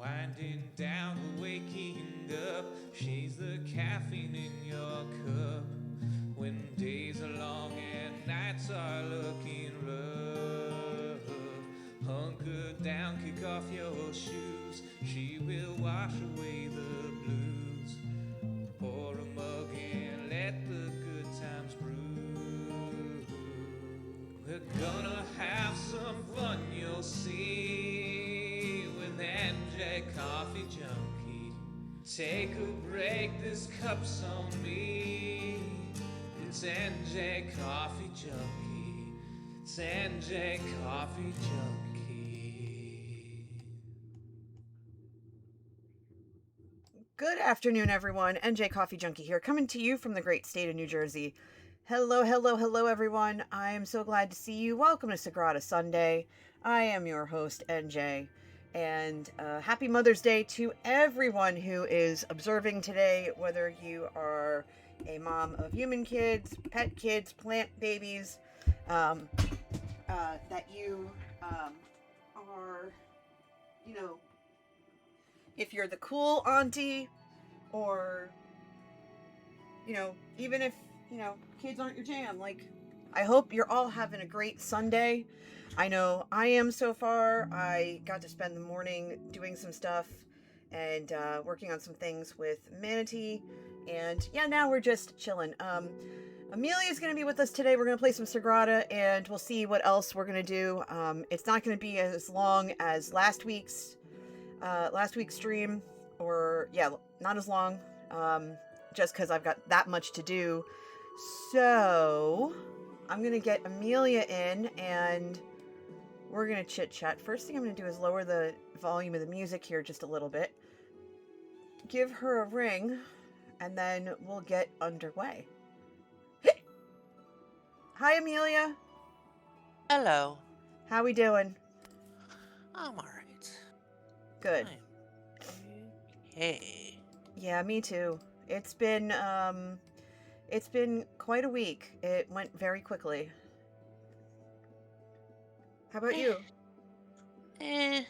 Winding down, waking up, she's the caffeine in your cup. When days are long and nights are looking rough, hunker down, kick off your shoes. She will wash away the blues. Pour a mug and let the good times brew. We're gonna have some fun, you'll see, with MJ Coffee Junkie. Take a break, this cup's on me. It's NJ Coffee Junkie. It's NJ Coffee Junkie. Good afternoon, everyone. NJ Coffee Junkie here, coming to you from the great state of New Jersey. Hello, hello, hello, everyone. I am so glad to see you. Welcome to Sagrada Sunday. I am your host, NJ. And happy Mother's Day to everyone who is observing today, whether you are a mom of human kids, pet kids, plant babies, that you are, you know, if you're the cool auntie, or, even if, kids aren't your jam, like, I hope you're all having a great Sunday. I know I am so far. I got to spend the morning doing some stuff and working on some things with Manatee. And yeah, now we're just chilling. Amelia's going to be with us today. We're going to play some Sagrada and we'll see what else we're going to do. It's not going to be as long as last week's stream, or yeah, not as long, just because I've got that much to do. So I'm gonna get Amelia in and we're gonna chit chat. First thing I'm gonna do is lower the volume of the music here just a little bit, give her a ring, and then we'll get underway. Hi, Amelia. Hello. How we doing? I'm alright. Good. Hey. Yeah, me too. It's been quite a week. It went very quickly. How about you? Eh.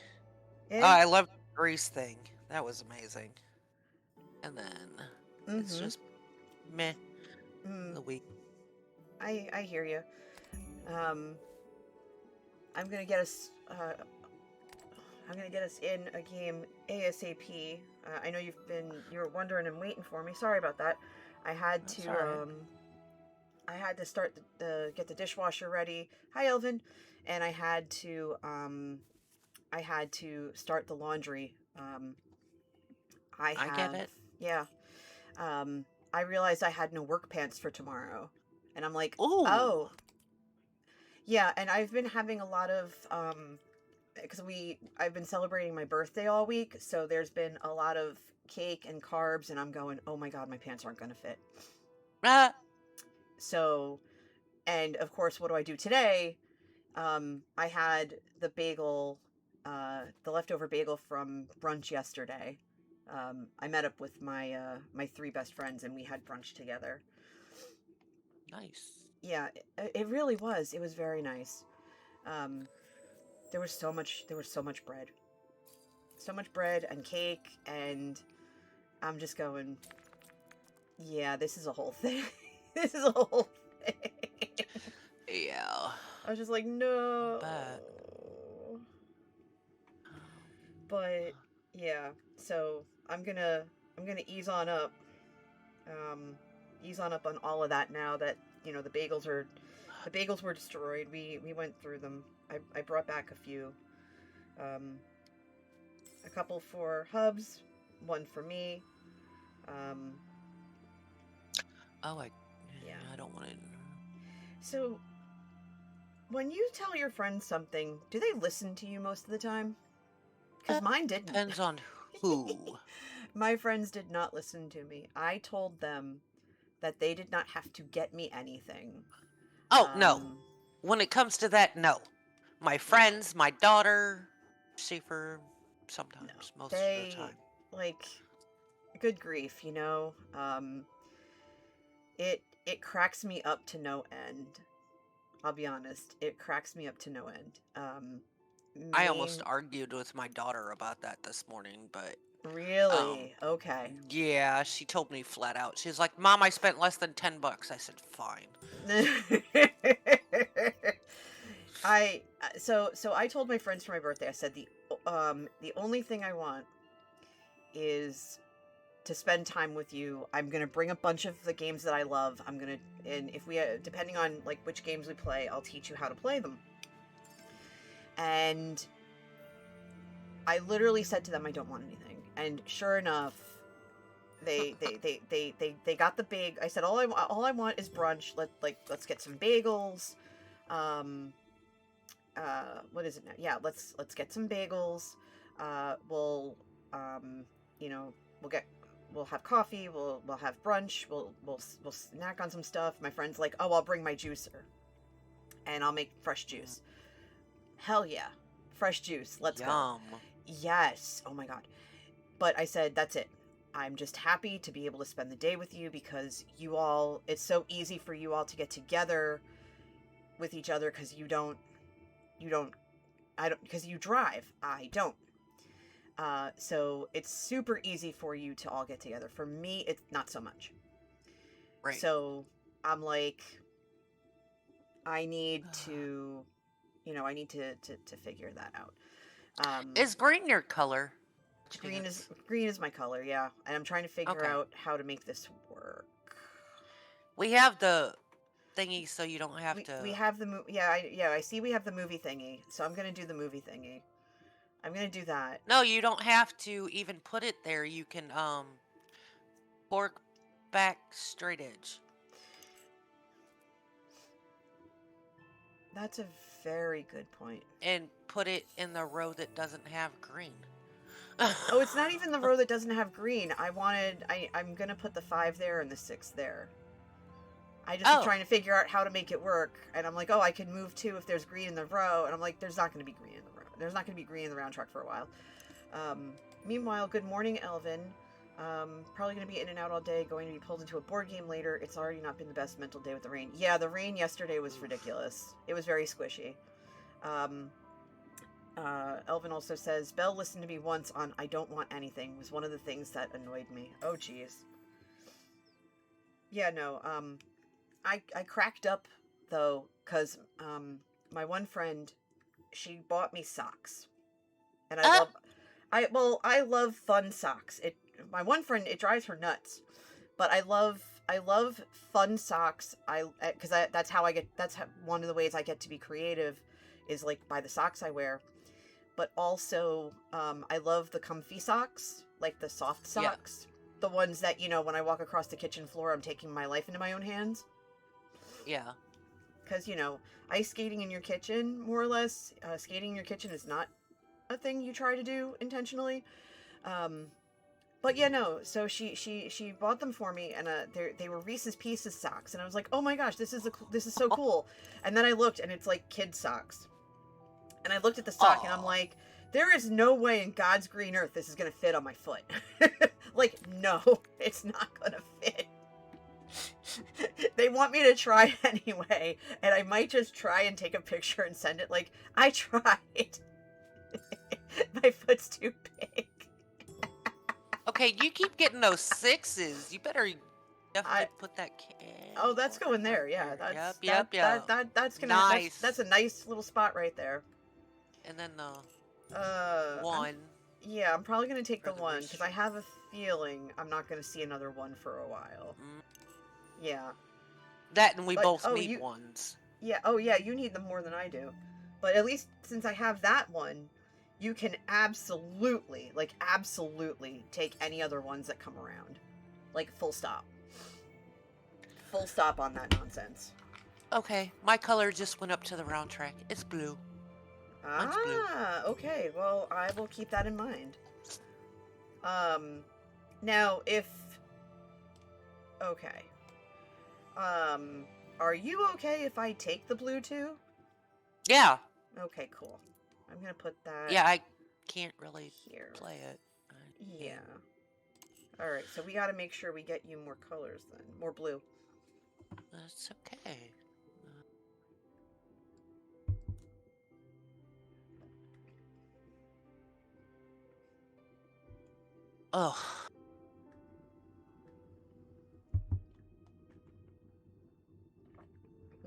Eh? I loved the Grease thing. That was amazing. And then it's Mm-hmm. just meh Mm, the week. I hear you. Um, I'm gonna get us. I'm gonna get us in a game ASAP. I know you're wondering and waiting for me. Sorry about that. I had That's to alright. I had to start get the dishwasher ready. Hi, Elvin. And I had to start the laundry. I I get have it. yeah. Um, I realized I had no work pants for tomorrow, and I'm like, Ooh. oh, yeah. And I've been having a lot of because I've been celebrating my birthday all week, so there's been a lot of cake and carbs, and I'm going, oh my god, my pants aren't gonna fit. Ah. So, and of course, what do I do today? I had the leftover bagel from brunch yesterday. I met up with my three best friends, and we had brunch together. Nice. Yeah, it really was. It was very nice. Um, there was so much bread and cake, and I'm just going, yeah, this is a whole thing. This is a whole thing. Yeah. I was just like, I'll no. bet. But yeah, so I'm gonna um, ease on up on all of that now that the bagels were destroyed. We went through them. I brought back a few, um, a couple for Hubs, one for me. Um, Oh, yeah. I don't want to. So when you tell your friends something, do they listen to you most of the time? Because mine didn't. Depends on who. My friends did not listen to me. I told them that they did not have to get me anything. Oh, no. Um, When it comes to that, no. My yeah, friends, my daughter, Schaefer, no. sometimes, most of the They, time. like, good grief, it cracks me up to no end. I'll be honest. It cracks me up to no end. I almost main. argued with my daughter about that this morning, but um, Really? Okay. yeah, she told me flat out. She's like, "Mom, I spent less than $10." I said, "Fine." So I told my friends for my birthday. I said the only thing I want is to spend time with you. I'm gonna bring a bunch of the games that I love. And if we depending on like which games we play, I'll teach you how to play them. And I literally said to them, I don't want anything. And sure enough, they got the big. I said all I want is brunch. Let's get some bagels. Um, what is it now? Yeah, let's get some bagels. We'll you know we'll have coffee. We'll have brunch. We'll snack on some stuff. My friend's like, oh, I'll bring my juicer, and I'll make fresh juice. Hell yeah, fresh juice. Let's go. Yum. Yes. Oh my god. But I said, that's it. I'm just happy to be able to spend the day with you because it's so easy for you all to get together with each other because because you drive. I don't. So it's super easy for you to all get together. For me, it's not so much. Right. So I'm like, I need to figure that out. Is green your color? Green is my color, yeah. And I'm trying to figure out how to make this work. We have the thingy, so you don't have to. We have the I see we have the movie thingy, so I'm gonna do the movie thingy. I'm gonna do that. No, you don't have to even put it there. You can fork back straight edge. That's a very good point. And put it in the row that doesn't have green. Oh, it's not even the row that doesn't have green. I'm gonna put the 5 there and the 6 there. I just was trying to figure out how to make it work, and I'm like, oh, I can move 2 if there's green in the row, and I'm like, there's not gonna be green in the row. There's not gonna be green in the round truck for a while. Meanwhile, good morning, Elvin. Probably gonna be in and out all day, going to be pulled into a board game later. It's already not been the best mental day with the rain. Yeah, the rain yesterday was ridiculous. It was very squishy. Elvin also says, Belle listened to me once on I Don't Want Anything was one of the things that annoyed me. Oh, jeez. Yeah, no, I cracked up, though, because, my one friend, she bought me socks. And I love fun socks. My one friend, it drives her nuts. But I love fun socks. That's one of the ways I get to be creative is, like, by the socks I wear. But also, I love the comfy socks, like the soft socks. Yeah. The ones that, when I walk across the kitchen floor, I'm taking my life into my own hands. Yeah. Because, ice skating in your kitchen, more or less, skating in your kitchen is not a thing you try to do intentionally. But yeah, no, so she bought them for me, and they were Reese's Pieces socks, and I was like, oh my gosh, this is so cool. And then I looked, and it's like kid socks. And I looked at the sock, and I'm like, there is no way in God's green earth this is going to fit on my foot. Like, no, it's not going to fit. They want me to try anyway, and I might just try and take a picture and send it like, I tried. My foot's too big. Okay, you keep getting those 6s. You better definitely put that. Oh, that's going there. Yeah, yep. That's gonna. Nice. That's a nice little spot right there. And then the 1. Yeah, I'm probably gonna take the 1 because I have a feeling I'm not gonna see another 1 for a while. Yeah. That and we both need 1s. Yeah. Oh yeah, you need them more than I do. But at least since I have that one, you can absolutely take any other ones that come around. Like, full stop. Full stop on that nonsense. Okay, my color just went up to the round track. It's blue. Mine's blue. Okay. Well, I will keep that in mind. Now, okay. Are you okay if I take the blue too? Yeah. Okay, cool. I'm gonna put that. Yeah, I can't really here. Play it. Yeah. Alright, so we gotta make sure we get you more colors then. More blue. That's okay. Ugh.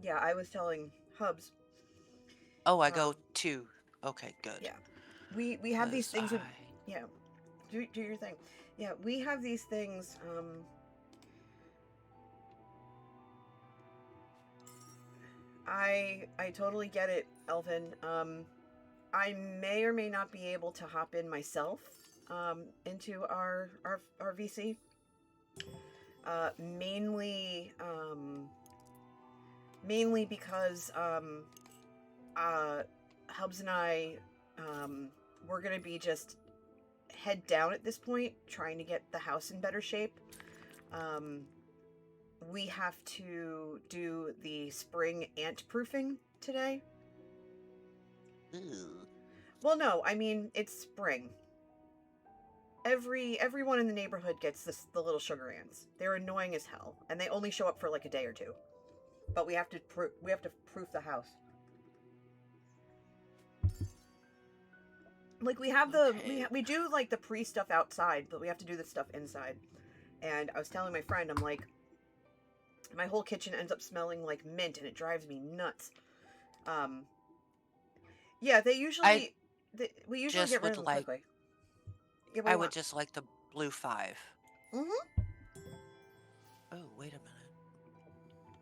Yeah, I was telling Hubs. Oh, I Um, go 2. Okay, good. yeah, we have these 'Cause things. I. Yeah, do your thing. Yeah, we have these things. I totally get it, Elvin. I may or may not be able to hop in myself into our VC. Mainly mainly because uh, Hubs and I we're gonna be just head down at this point, trying to get the house in better shape. Um, we have to do the spring ant proofing today. Ew. Well, no, I mean it's spring. Everyone in the neighborhood gets the little sugar ants. They're annoying as hell, and they only show up for like a day or two. But we have to proof the house. Like we have Okay. we do like the pre stuff outside, but we have to do the stuff inside. And I was telling my friend, I'm like, my whole kitchen ends up smelling like mint, and it drives me nuts. Um, yeah, I we usually just get rid of would them like. quickly. Yeah, what do I you would want? just like the blue 5. Mm-hmm. Oh, wait a minute.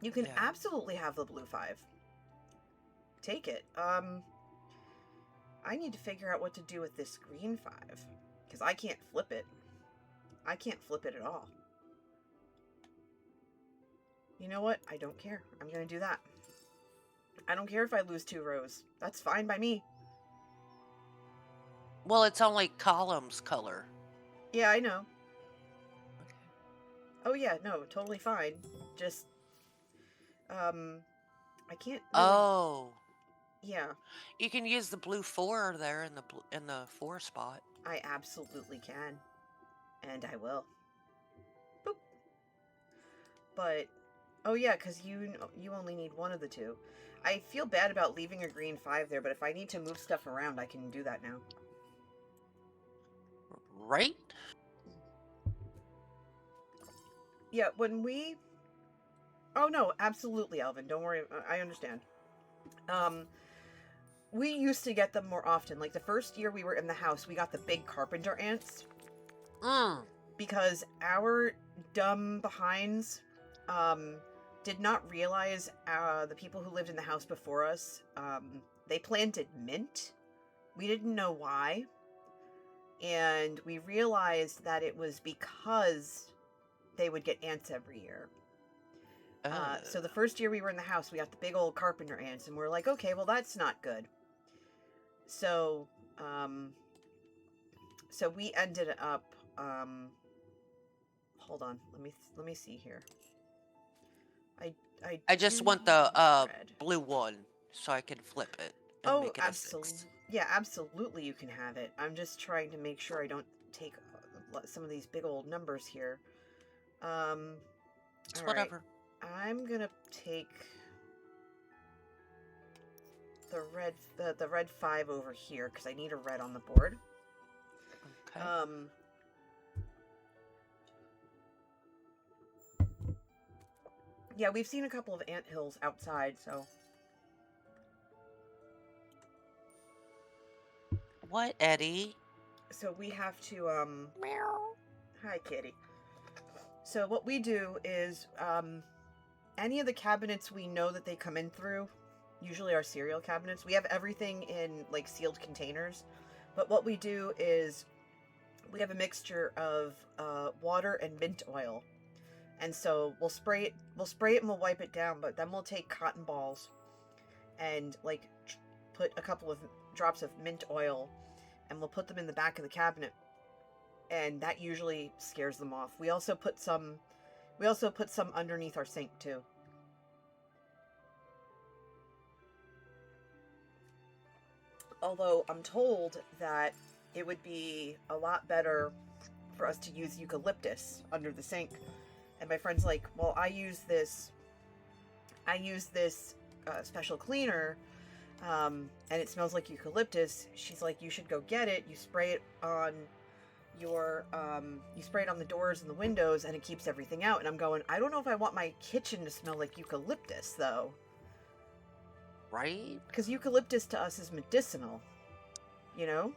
You can Yeah. absolutely have the blue 5. Take it. I need to figure out what to do with this green 5 because I can't flip it. I can't flip it at all. You know what? I don't care. I'm gonna do that. I don't care if I lose 2 rows. That's fine by me. Well, it's only columns color. Yeah, I know. Okay. Oh yeah, no, totally fine. Just um I can't really. Oh, Yeah, you can use the blue 4 there in the 4 spot. I absolutely can. And I will. Boop. But oh yeah, cuz you only need one of the two. I feel bad about leaving a green 5 there, but if I need to move stuff around, I can do that now. Right? Yeah, when we Oh no, absolutely, Alvin. Don't worry. I understand. Um we used to get them more often. Like the first year we were in the house, we got the big carpenter ants Mm. because our dumb behinds um, did not realize the people who lived in the house before us, they planted mint. We didn't know why. And we realized that it was because they would get ants every year. So the first year we were in the house, we got the big old carpenter ants, and we're like, okay, well that's not good. So, so we ended up. Hold on, let me see here. I I just do want the have red. blue 1 so I can flip it and Oh, make it a absolutely. 6. Yeah, absolutely. You can have it. I'm just trying to make sure I don't take some of these big old numbers here. Um. It's All right. whatever. I'm gonna take the red 5 over here because I need a red on the board. Okay. Yeah, we've seen a couple of ant hills outside, so What, Eddie? we have to Meow. hi kitty. So what we do is any of the cabinets we know that they come in through, usually our cereal cabinets, we have everything in like sealed containers. But what we do is we have a mixture of water and mint oil. And so we'll spray it and we'll wipe it down, but then we'll take cotton balls and like put a couple of drops of mint oil and we'll put them in the back of the cabinet, and that usually scares them off. We also put some underneath our sink too. Although I'm told that it would be a lot better for us to use eucalyptus under the sink. And my friend's like, well, I use this special cleaner, and it smells like eucalyptus. She's like, you should go get it. You spray it on you spray it on the doors and the windows and it keeps everything out. And I'm going, I don't know if I want my kitchen to smell like eucalyptus though. Right? Because eucalyptus to us is medicinal, you know?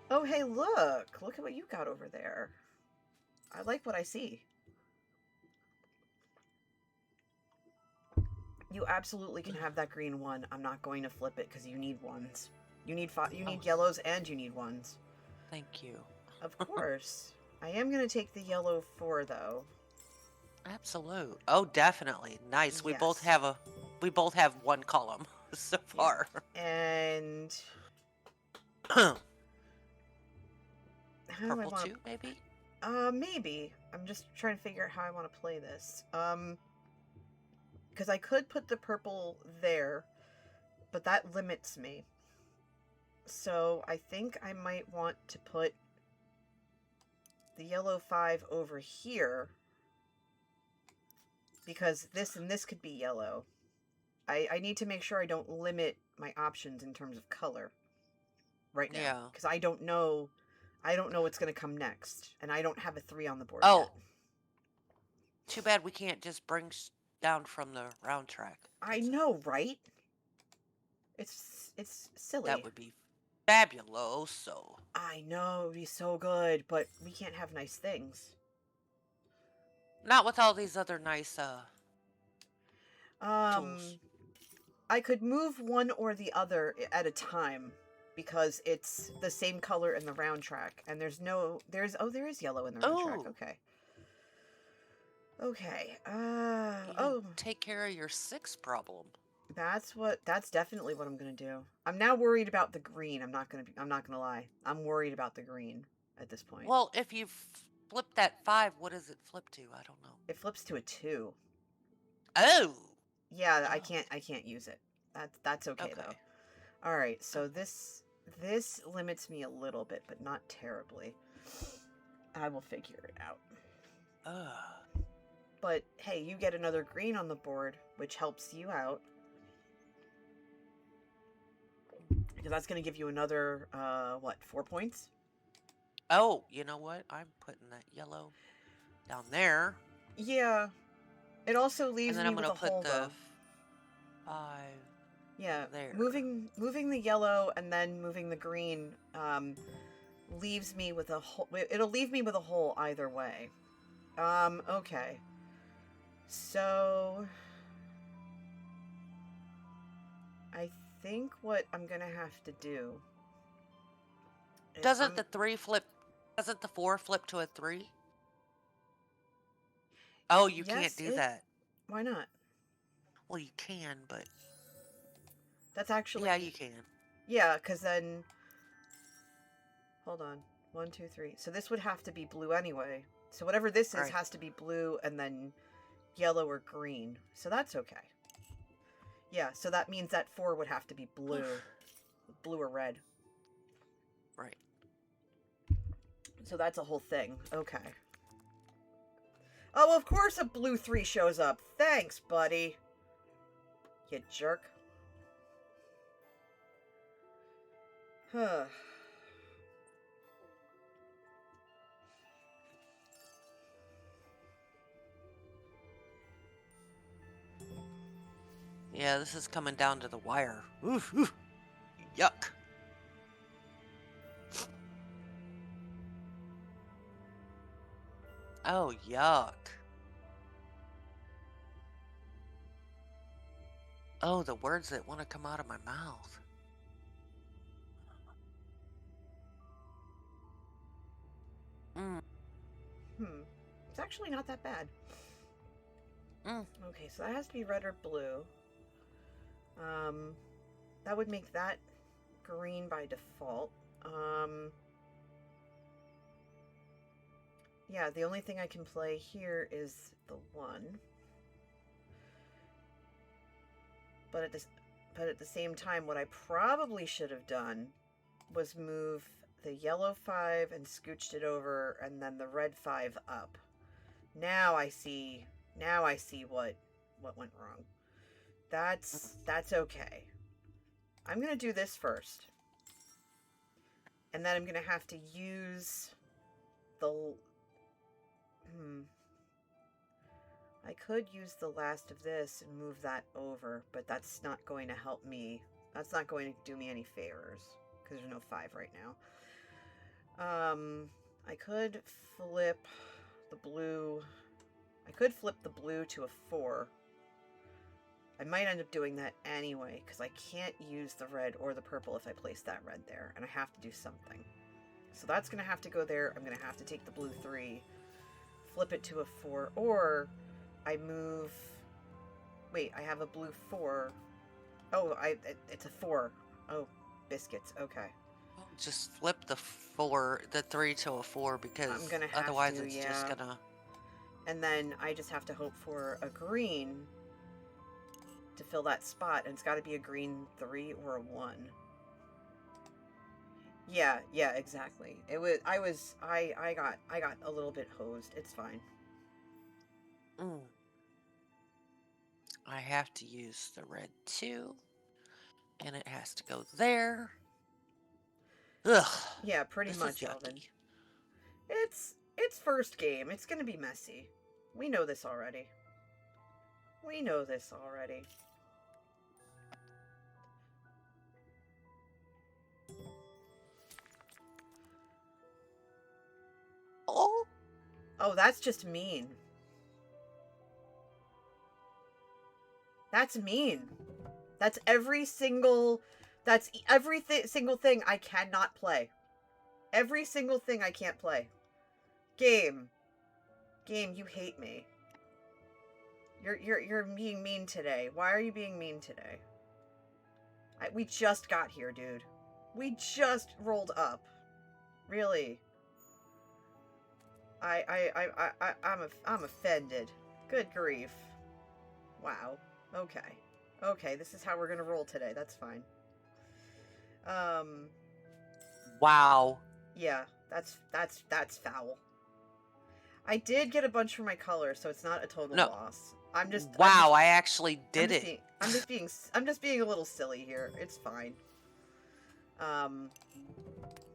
Oh, hey, look at what you got over there. I like what I see. You absolutely can have that green one. I'm not going to flip it because you need ones. You need yellows and you need ones. Thank you. Of course. I am going to take the yellow 4 though. Absolute. Oh, definitely. Nice. We both Yes. have one column so far. Yeah. And how do I Purple want too, maybe? Maybe. I'm just trying to figure out how I want to play this. Because I could put the purple there, but that limits me. So I think I might want to put the yellow 5 over here, because this and this could be yellow. I need to make sure I don't limit my options in terms of color right now. Yeah. Because I don't know what's going to come next, and I don't have a 3 on the board Oh. yet. Too bad we can't just bring down from the round track. I know, right? It's silly. That would be fabuloso. I know, it'd be so good, but we can't have nice things. Not with all these other nice tools. I could move one or the other at a time because it's the same color in the round track, and there is yellow in the round track. Okay. Take care of your 6 problem. That's definitely what I'm gonna do. I'm now worried about the green. I'm not gonna lie. I'm worried about the green at this point. Well, if you flip that 5, what does it flip to? I don't know. It flips to a 2. Oh. Yeah, I can't use it. That's okay though. All right, so this limits me a little bit, but not terribly. I will figure it out. But hey, you get another green on the board, which helps you out. Because that's going to give you another 4 points? Oh, you know what? I'm putting that yellow down there. Yeah. It also leaves and then me I'm with gonna a hole, put the though. 5 Yeah, there. moving the yellow and then moving the green leaves me with a hole. It'll leave me with a hole either way. Okay. So I think what I'm gonna have to do is Doesn't the 4 flip to a 3? Oh, you can't do that. Why not? Well, you can, but That's actually... yeah, you can. Yeah, because then... Hold on. 1, 2, 3. So this would have to be blue anyway. So whatever this is has to be blue and then yellow or green. So that's okay. Yeah, so that means that 4 would have to be blue. Blue or red. Right. So that's a whole thing. Okay. Oh, of course a blue 3 shows up. Thanks, buddy. You jerk. Huh. Yeah, this is coming down to the wire. Oof, oof. Yuck. Oh, yuck. Oh, the words that want to come out of my mouth. It's actually not that bad. Mm. Okay, so that has to be red or blue. That would make that green by default. Yeah, the only thing I can play here is the 1. But at the same time, what I probably should have done was move the yellow 5 and scooched it over, and then the red 5 up. Now I see what went wrong. That's okay. I'm gonna do this first. And then I'm going to have to use the... I could use the last of this and move that over, but that's not going to help me. That's not going to do me any favors, because there's no 5 right now. I could flip the blue... I could flip the blue to a 4. I might end up doing that anyway, because I can't use the red or the purple if I place that red there, and I have to do something. So that's going to have to go there. I'm going to have to take the blue 3, flip it to a 4, or I move... Wait, I have a blue 4. Oh, it's a 4. Oh, biscuits. Okay. Just flip the 3 to a 4, because I'm gonna have otherwise to, it's yeah. just gonna... And then I just have to hope for a green to fill that spot, and it's got to be a green 3 or a 1. Yeah, exactly. I got a little bit hosed. It's fine. I have to use the red 2, and it has to go there. Ugh. Yeah, pretty much, Alvin. It's first game. It's gonna be messy. We know this already. Oh, that's just mean. That's mean. That's every single single thing I cannot play. Every single thing I can't play. Game, you hate me. You're being mean today. Why are you being mean today? We just got here, dude. We just rolled up. Really. I'm offended. Good grief. Wow. Okay, this is how we're gonna roll today. That's fine. Wow. Yeah, that's foul. I did get a bunch for my color, so it's not a total loss. I actually did it. I'm just being a little silly here. It's fine.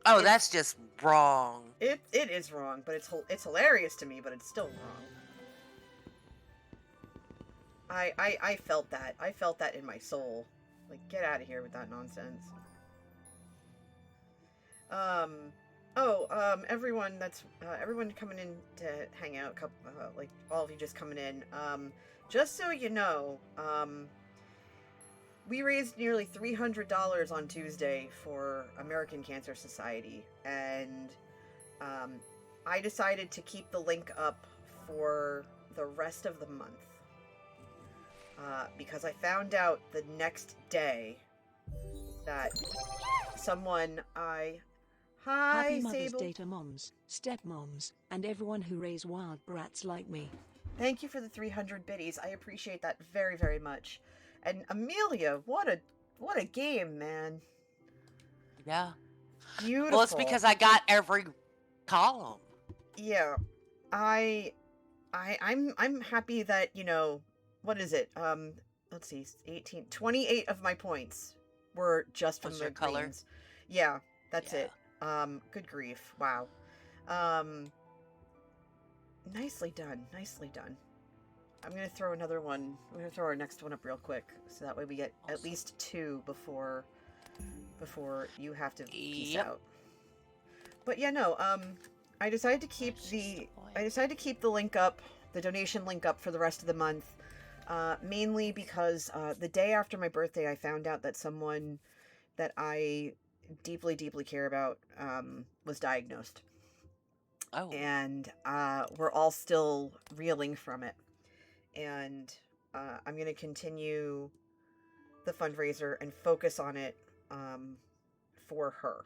That's just wrong. It is wrong, but it's hilarious to me, but it's still wrong. I felt that. I felt that in my soul. Like, get out of here with that nonsense. Everyone coming in to hang out, like, all of you just coming in, just so you know, we raised nearly $300 on Tuesday for American Cancer Society, and, I decided to keep the link up for the rest of the month, because I found out the next day that someone Hi, Happy Mother's Sable. Day to moms, stepmoms, and everyone who raise wild brats like me. Thank you for the 300 biddies. I appreciate that very, very much. And Amelia, what a game, man. Yeah. Beautiful. Well, it's because I got every column. Yeah. I'm happy that, what is it? Let's see, 28 of my points were just from the color. greens. Yeah, that's it. Good grief. Wow. Nicely done. I'm going to throw another one. We're going to throw our next one up real quick, so that way we get at least 2 before you have to peace out. But yeah, no, I decided to keep the link up, the donation link up for the rest of the month, mainly because the day after my birthday, I found out that someone that I deeply, deeply care about was diagnosed. Oh. And we're all still reeling from it. And I'm going to continue the fundraiser and focus on it for her.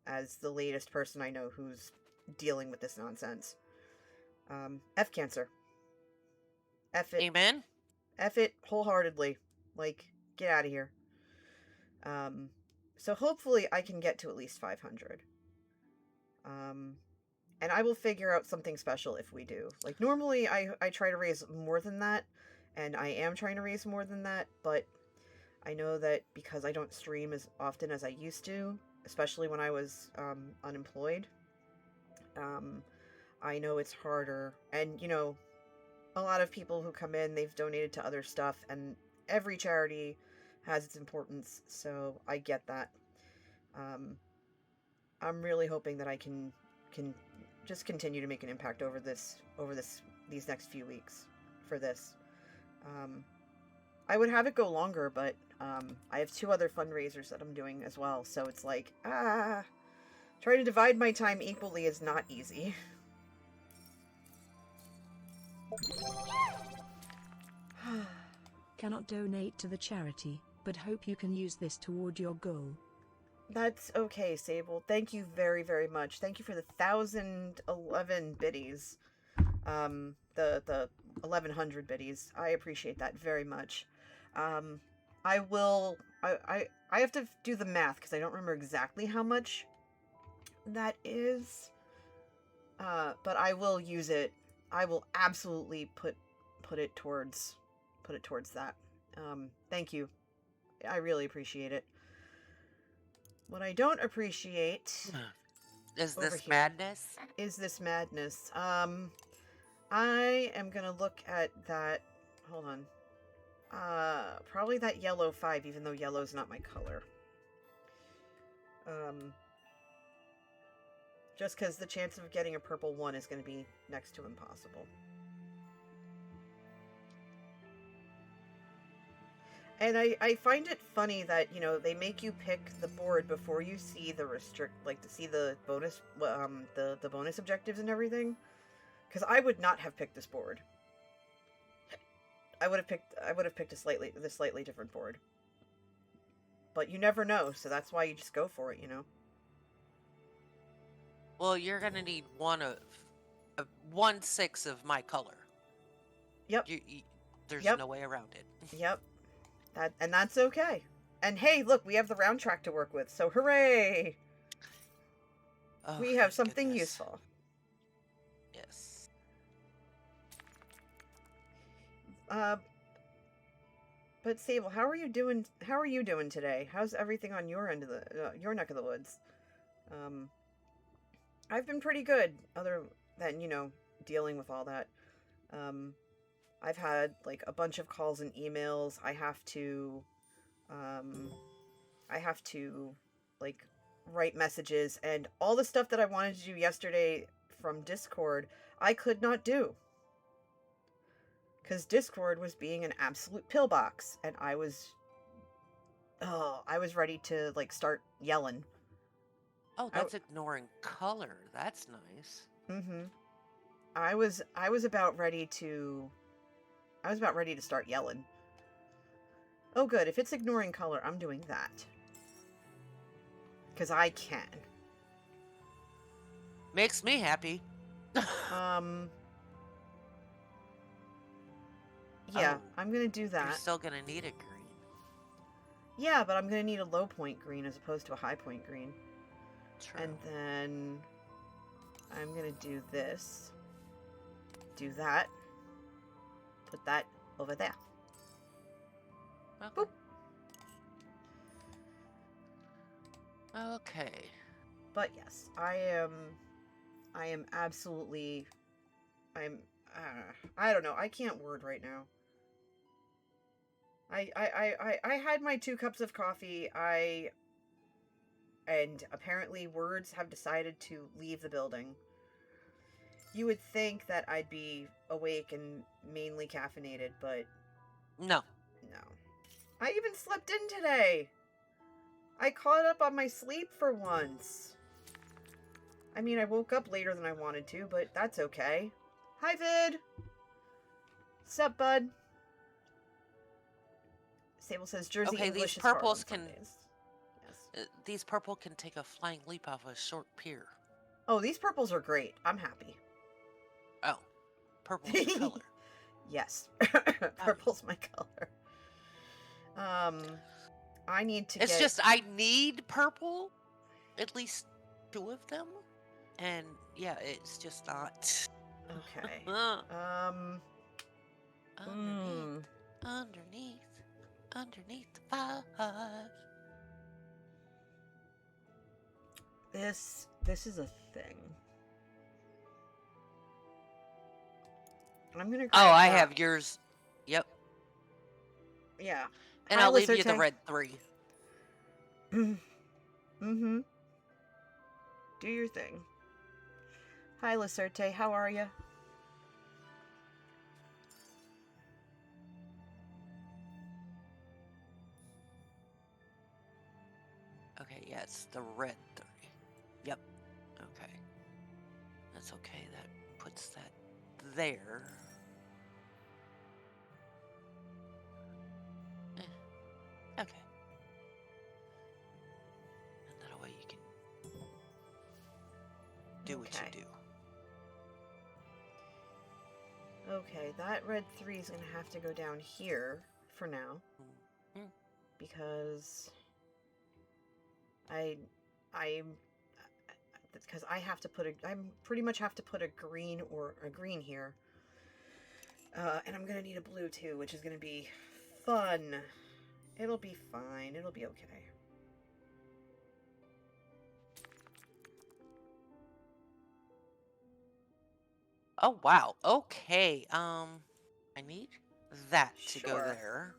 As the latest person I know who's dealing with this nonsense. F cancer. F it. Amen. F it wholeheartedly. Like, get out of here. So hopefully I can get to at least 500. And I will figure out something special if we do. Like, normally I try to raise more than that, and I am trying to raise more than that, but I know that because I don't stream as often as I used to, especially when I was unemployed. Um, I know it's harder, and a lot of people who come in, they've donated to other stuff, and every charity has its importance, so I get that. Um, I'm really hoping that I can just continue to make an impact over these next few weeks for this. Um, I would have it go longer, but I have 2 other fundraisers that I'm doing as well, so it's like trying to divide my time equally is not easy. Cannot donate to the charity, but hope you can use this toward your goal. That's okay, Sable. Thank you very, very much. Thank you for the 1,011 biddies. The 1,100 biddies. I appreciate that very much. I will. I have to do the math because I don't remember exactly how much that is. But I will use it. I will absolutely put it towards that. Thank you. I really appreciate it. What I don't appreciate Is over this here madness? is this madness. I am gonna look at that. Hold on. Probably that yellow 5, even though yellow's not my color. Just because the chance of getting a purple 1 is going to be next to impossible. And I find it funny that, they make you pick the board before you see the to see the bonus, the bonus objectives and everything. Because I would not have picked this board. I would have picked the slightly different board. But you never know, so that's why you just go for it, Well, you're gonna need 1/6 of my color. Yep. There's Yep. no way around it. Yep. And that's okay. And hey, look, we have the round track to work with, so hooray! Oh, We have thank something goodness. useful. Yes. But Sable, how are you doing? How are you doing today? How's everything on your end of your neck of the woods? I've been pretty good, other than dealing with all that. I've had like a bunch of calls and emails. I have to like write messages, and all the stuff that I wanted to do yesterday from Discord, I could not do. Because Discord was being an absolute pillbox, and I was ready to like start yelling. Oh, that's ignoring color. That's nice. Mm-hmm. I was about ready to start yelling. Oh good, if it's ignoring color, I'm doing that. Because I can. Makes me happy. Yeah, Oh, I'm gonna do You're that. still gonna need a green. Yeah, but I'm gonna need a low point green as opposed to a high point green. True. And then I'm gonna do this. Do that. Put that over there. Okay. Boop. Okay. But yes, I am absolutely, I don't know, I can't word right now. I had my 2 cups of coffee, and apparently words have decided to leave the building. You would think that I'd be awake and mainly caffeinated, but No. no. I even slept in today! I caught up on my sleep for once. I mean, I woke up later than I wanted to, but that's okay. Hi, Vid! Sup, bud? Sable says Jersey Okay, English these is hard on purples can Sundays. Yes. these purple can take a flying leap off a short pier. Oh, these purples are great. I'm happy. Oh, purple's your color. Yes. Purple's my color. I need to It's just I need purple, at least 2 of them, and yeah, it's just not. Okay. Underneath the 5. This is a thing. I'm gonna Oh, grab I that. have yours. Yep. Yeah. And Hi, I'll leave you the Lacerte. red 3. Mm-hmm. Do your thing. Hi, Lacerte. How are you? Okay, yeah, it's the red 3. Yep. Okay. That's okay. That puts that there. Okay. And that way you can do what you Okay. do. Okay, that red 3 is gonna have to go down here for now. Mhm. Because because I have to put I pretty much have to put a green here. And I'm gonna need a blue too, which is gonna be fun. It'll be fine. It'll be okay. Oh, wow. Okay. I need that to go Sure. there.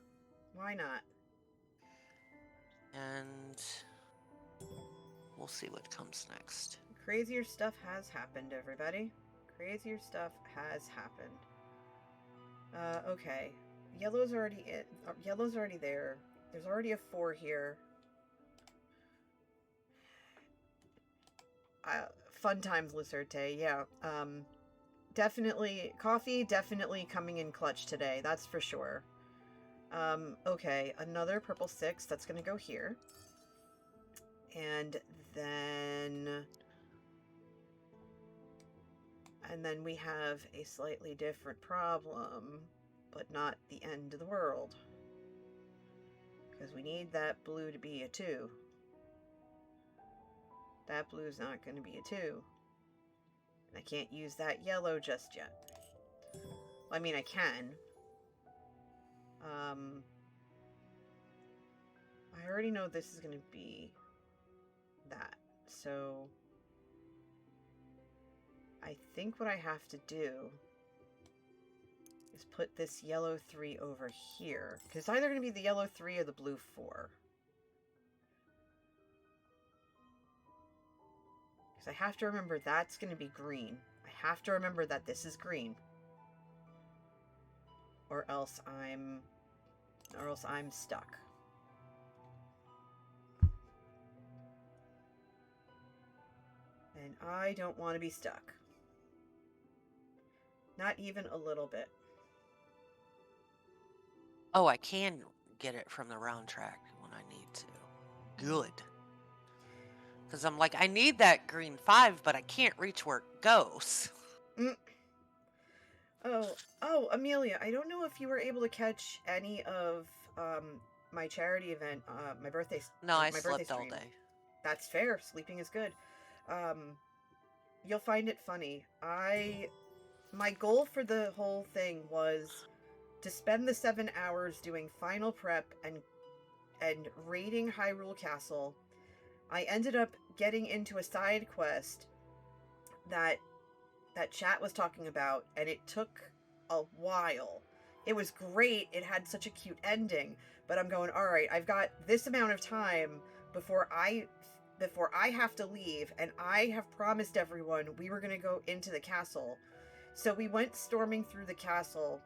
Why not? And we'll see what comes next. Crazier stuff has happened, everybody. Crazier stuff has happened. Okay. Yellow's already yellow's already there. There's already a 4 here. Fun times, Lucerte. Yeah. Definitely coffee. Definitely coming in clutch today. That's for sure. Okay. Another purple 6. That's gonna go here. And then we have a slightly different problem, but not the end of the world. Because we need that blue to be a 2. That blue's not going to be a 2. I can't use that yellow just yet. Well, I mean, I can. I already know this is going to be that. So I think what I have to do is put this yellow 3 over here. Because it's either going to be the yellow 3 or the blue 4. Because I have to remember that's going to be green. I have to remember that this is green. Or else I'm stuck. And I don't want to be stuck. Not even a little bit. Oh, I can get it from the round track when I need to. Good. Because I'm like, I need that green 5, but I can't reach where it goes. Oh, Amelia, I don't know if you were able to catch any of my charity event, my birthday No, I my birthday slept all stream. day. That's fair. Sleeping is good. You'll find it funny. My goal for the whole thing was to spend the 7 hours doing final prep and raiding Hyrule Castle. I ended up getting into a side quest that chat was talking about, and it took a while. It was great. It had such a cute ending, but I'm going, all right, I've got this amount of time before I have to leave, and I have promised everyone we were going to go into the castle. So we went storming through the castle,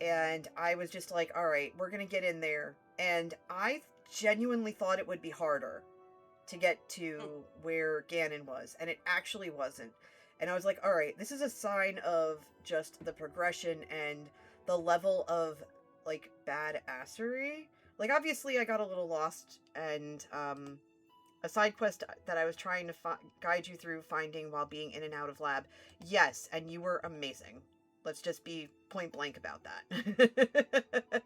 and I was just like, all right, we're going to get in there. And I genuinely thought it would be harder to get to where Ganon was, and it actually wasn't. And I was like, all right, this is a sign of just the progression and the level of, like, badassery. Like, obviously, I got a little lost, and a side quest that I was trying to guide you through finding while being in and out of lab. Yes, and you were amazing. Let's just be point blank about that.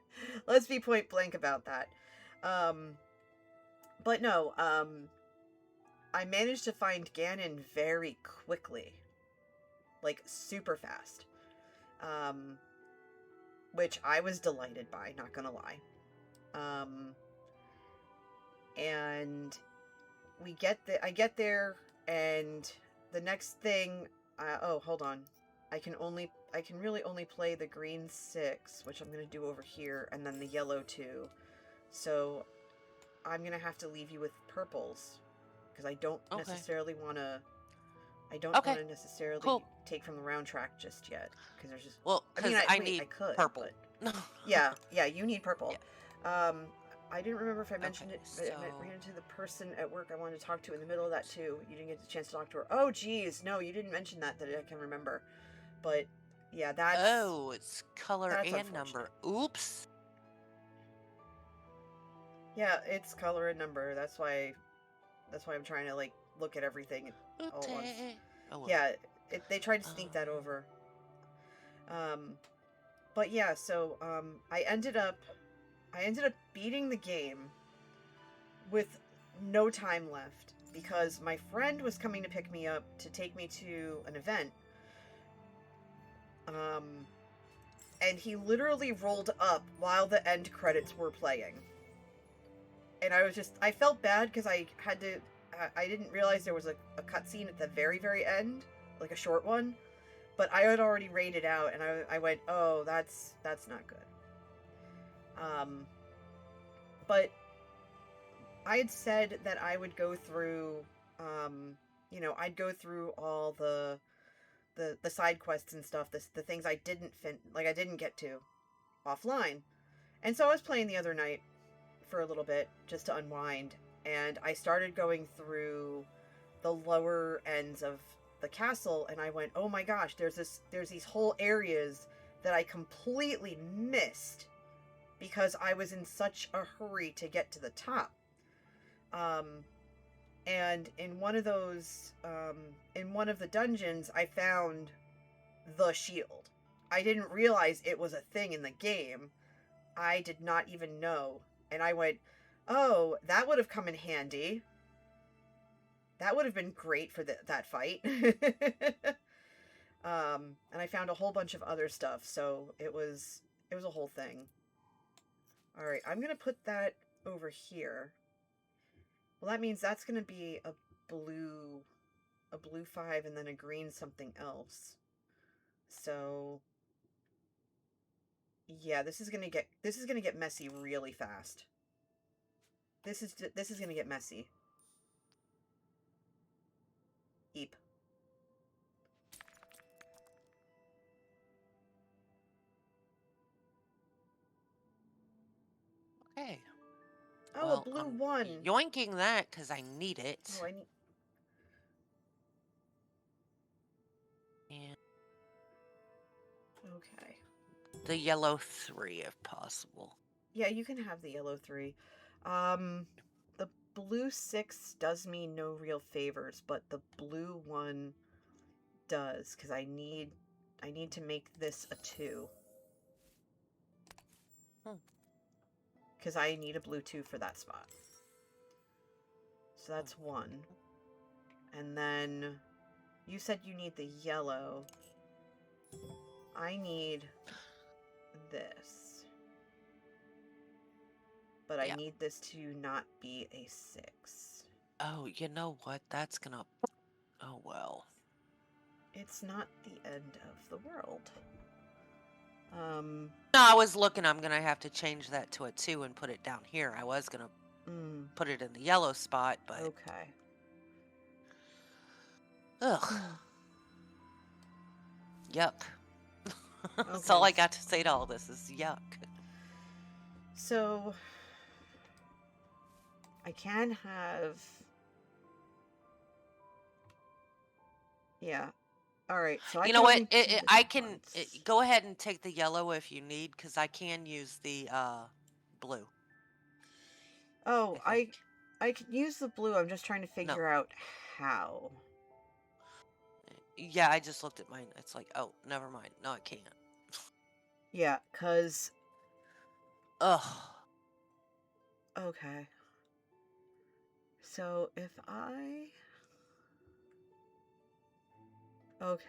Let's be point blank about that. But no, I managed to find Ganon very quickly. Like, super fast. Which I was delighted by, not gonna lie. And I get there, and the next thing, oh, hold on. I can really only play the green 6, which I'm going to do over here, and then the yellow 2. So I'm going to have to leave you with purples, because I don't Okay. necessarily want to, Okay. necessarily Cool. take from the round track just yet, because there's just, Well, I mean, because I wait, need I could, purple. but yeah, you need purple. Yeah. I didn't remember if I mentioned Okay, it, but I so ran into the person at work I wanted to talk to in the middle of that too. You didn't get the chance to talk to her. Oh, geez, no, you didn't mention that I can remember. But yeah, oh, it's color that's and unfortunate. number. Oops. Yeah, it's color and number. That's why I'm trying to like look at everything all at once. Oh, well. Yeah, they tried to sneak that over. But yeah, so I ended up beating the game with no time left because my friend was coming to pick me up to take me to an event. And he literally rolled up while the end credits were playing. And I felt bad because I didn't realize there was a cutscene at the very, very end, like a short one. But I had already rated out, and I went, oh, that's not good. But I had said that I would go through, I'd go through all the side quests and stuff, the things I didn't I didn't get to offline. And so I was playing the other night for a little bit just to unwind, and I started going through the lower ends of the castle, and I went, oh my gosh, there's these whole areas that I completely missed because I was in such a hurry to get to the top. And in one of those, in one of the dungeons, I found the shield. I didn't realize it was a thing in the game. I did not even know. And I went, oh, that would have come in handy. That would have been great for that fight. And I found a whole bunch of other stuff, so it was a whole thing. All right, I'm going to put that over here. Well, that means that's going to be a blue 5 and then a green something else. So yeah, this is going to get messy really fast. This is going to get messy. Eep. Okay. Oh, Well, a blue I'm 1. yoinking that because I need it. Oh, I need... And Okay. the yellow 3 if possible. Yeah, you can have the yellow 3. The blue 6 does me no real favors, but the blue 1 does, because I need to make this a 2. Because I need a blue 2 for that spot. So that's 1. And then you said you need the yellow. I need this. But I need this to not be a 6. Oh, you know what? That's gonna... Oh, well. It's not the end of the world. No, I was looking. I'm gonna have to change that to a 2 and put it down here. I was gonna put it in the yellow spot, but... Okay. Ugh. Yuck. Okay. That's all I got to say to all this is yuck. So... I can have... Yeah. Alright, so you know what? I can... go ahead and take the yellow if you need, because I can use the blue. Oh, I can use the blue. I'm just trying to figure out how. Yeah, I just looked at mine. It's like, oh, never mind. No, I can't. Yeah, because... Ugh. Okay. So, if I... Okay.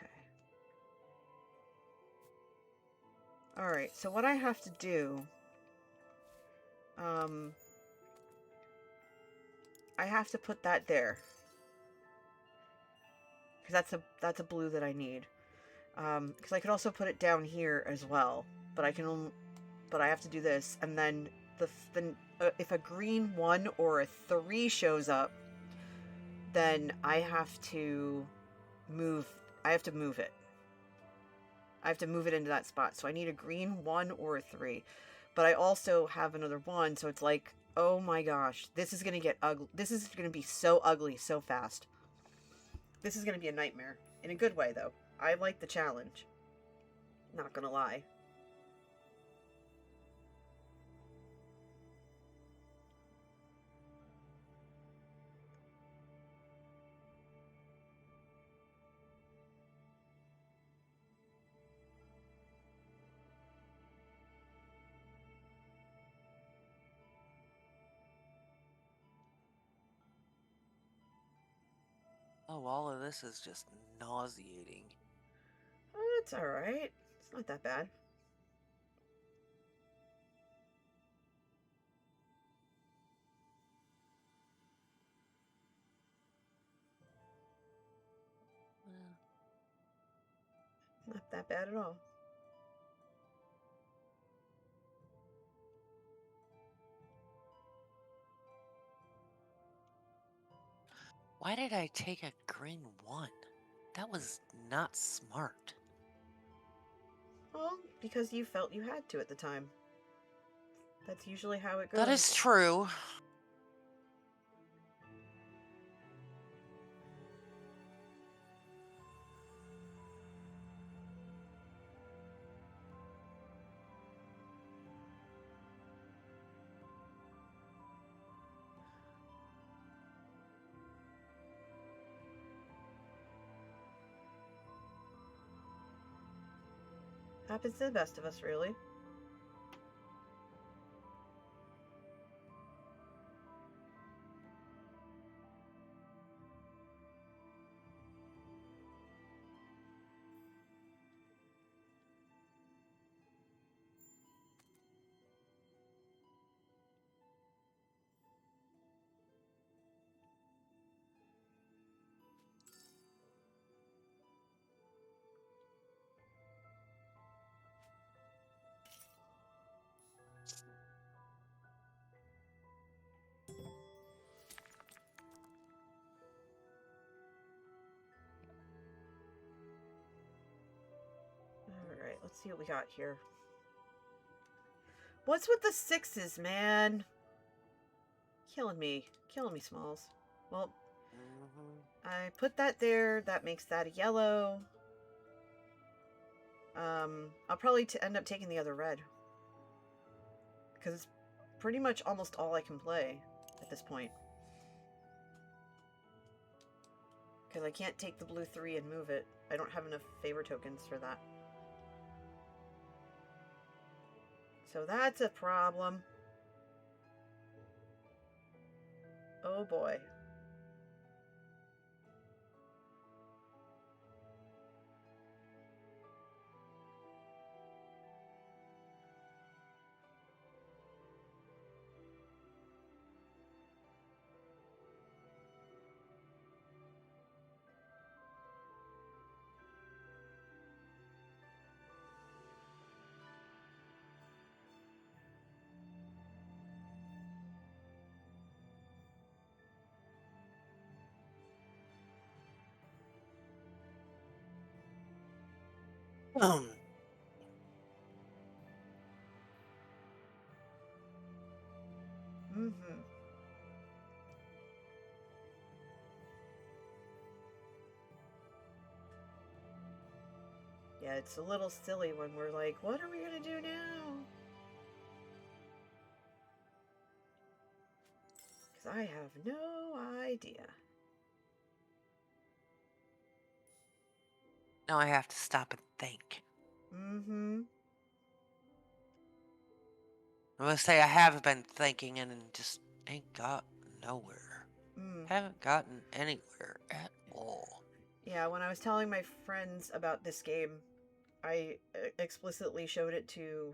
Alright, so what I have to do... I have to put that there. Because that's a blue that I need. Because I could also put it down here as well. But I have to do this. And then if a green 1 or a 3 shows up, then I have to move it. I have to move it into that spot. So I need a green 1 or a 3. But I also have another 1, so it's like, oh my gosh, this is going to get ugly. This is going to be so ugly so fast. This is going to be a nightmare. In a good way, though. I like the challenge. Not going to lie. Oh, all of this is just nauseating. Oh, it's alright. It's not that bad. Well, Not that bad at all. why did I take a green 1? That was not smart. Well, because you felt you had to at the time. That's usually how it goes. That is true. Happens to the best of us, really. Alright, let's see what we got here. What's with the 6s, man? Killing me, Smalls. Well, I put that there. That makes that a yellow. I'll probably end up taking the other red. Because it's pretty much almost all I can play at this point. Because I can't take the blue 3 and move it. I don't have enough favor tokens for that. So that's a problem. Oh boy. Um, Mm-hmm. Yeah, it's a little silly when we're like, what are we gonna do now? Because I have no idea. now I have to stop and think. Mm-hmm. I'm gonna say I have been thinking and just ain't got nowhere. Mm. Haven't gotten anywhere at all. Yeah, when I was telling my friends about this game, I explicitly showed it to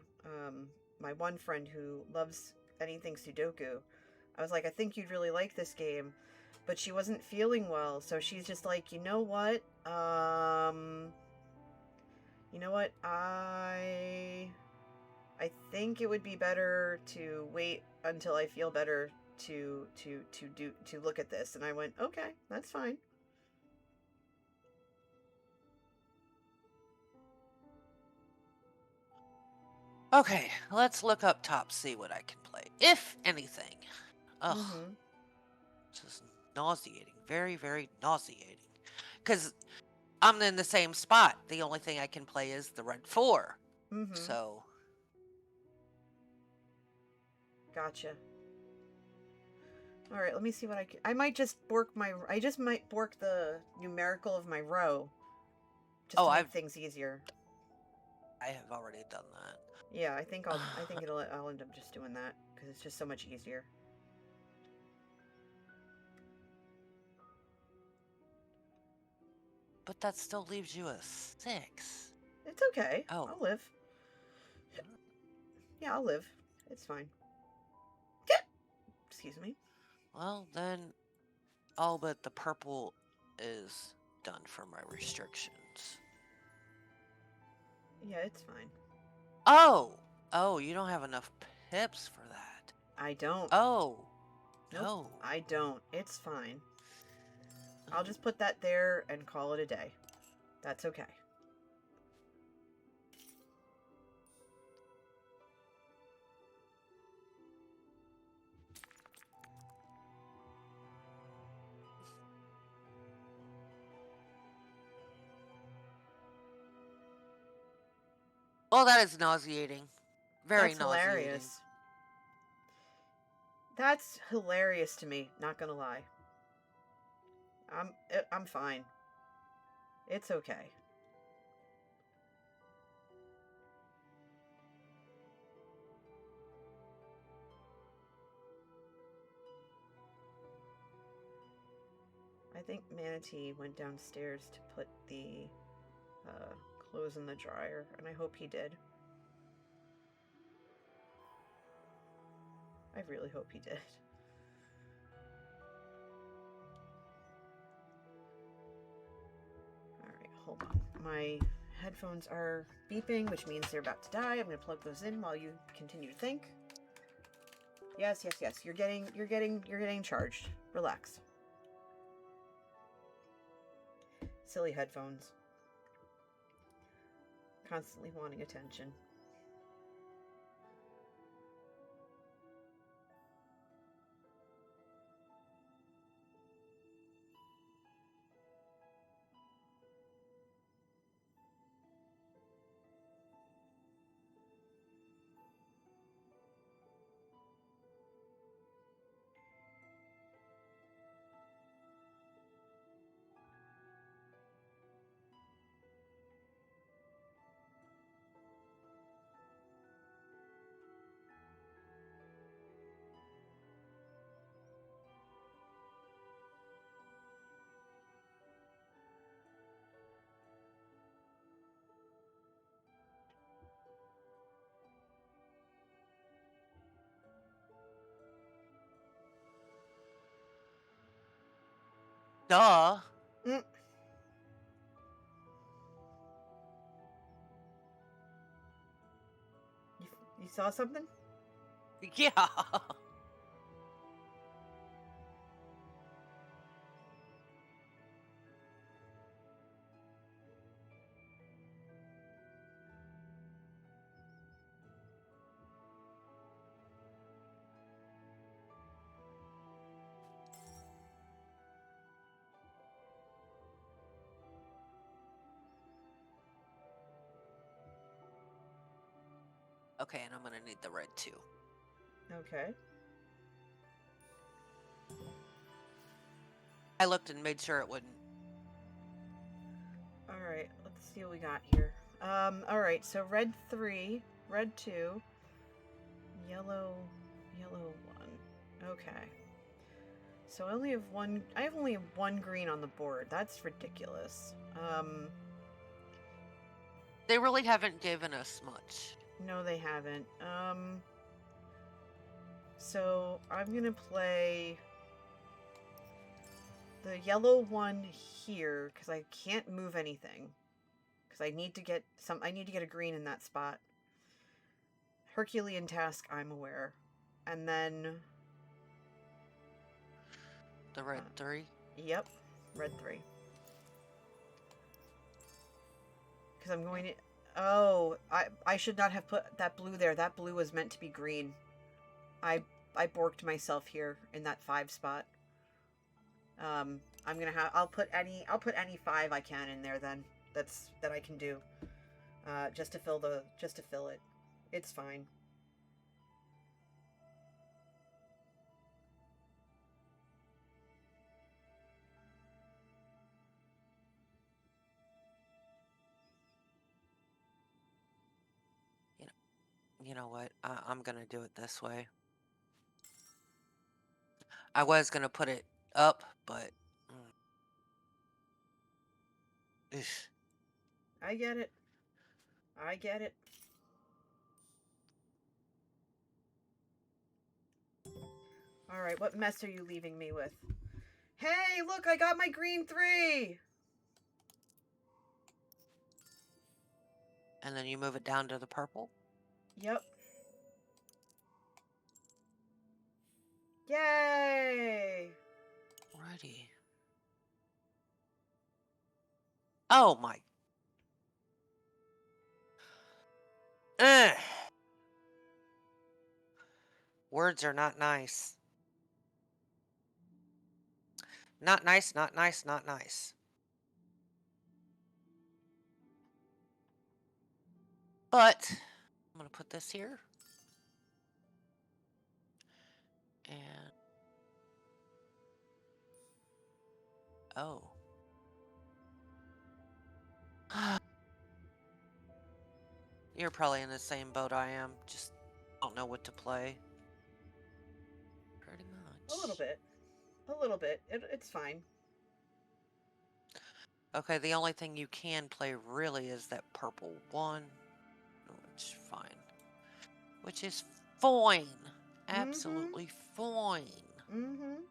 my one friend who loves anything Sudoku. I was like, I think you'd really like this game. But she wasn't feeling well, so she's just like, you know what? I think it would be better to wait until I feel better to look at this. And I went, okay, that's fine. Okay, let's look up top, see what I can play. If anything. Ugh. Mm-hmm. This is nauseating. Very, very nauseating. Because I'm in the same spot. The only thing I can play is the red 4. Mm-hmm. So. Gotcha. All right, let me see what I can. I might just bork might bork the numerical of my row. Just to make things easier. I have already done that. Yeah, I think I'll end up just doing that because it's just so much easier. But that still leaves you a 6. It's okay. Oh. I'll live. Yeah, I'll live. It's fine. Get. Excuse me. Well, then all but the purple is done for my restrictions. Yeah, it's fine. Oh, you don't have enough pips for that. I don't. Oh. Nope, No. I don't. It's fine. I'll just put that there and call it a day. That's okay. Well, that is nauseating. Very That's nauseating. hilarious. That's hilarious to me, not gonna lie. I'm fine. It's okay. I think Manatee went downstairs to put the clothes in the dryer, and I hope he did. I really hope he did. Alright, hold on. My headphones are beeping, which means they're about to die. I'm gonna plug those in while you continue to think. Yes. You're getting charged. Relax. Silly headphones. Constantly wanting attention. Duh. Mm. You saw something? Yeah. Okay, and I'm gonna need the red too. Okay. I looked and made sure it wouldn't. Alright, let's see what we got here. Alright, so red 3, red 2, yellow 1. Okay. So I have only one green on the board. That's ridiculous. They really haven't given us much. No, they haven't. So I'm gonna play the yellow one here because I can't move anything. Because I need to get a green in that spot. Herculean task, I'm aware. And then The red 3. Yep, red 3. Because I'm going to... Oh, I should not have put that blue there. That blue was meant to be green. I borked myself here in that 5 spot. I'm gonna have... I'll put any 5 I can in there then. That I can do. Just to fill it. It's fine. You know what? I'm gonna do it this way. I was gonna put it up, but Ish. I get it. I get it. Alright, what mess are you leaving me with? Hey, look, I got my green 3! And then you move it down to the purple. Yep. Yay! Righty. Oh my. Ugh. Words are not nice. Not nice, not nice, not nice. But I'm going to put this here. And oh. You're probably in the same boat I am. Just don't know what to play. Pretty much. A little bit. A little bit. It's fine. Okay, the only thing you can play really is that purple one. Which fine. Which is fine. Absolutely fine. Mm-hmm.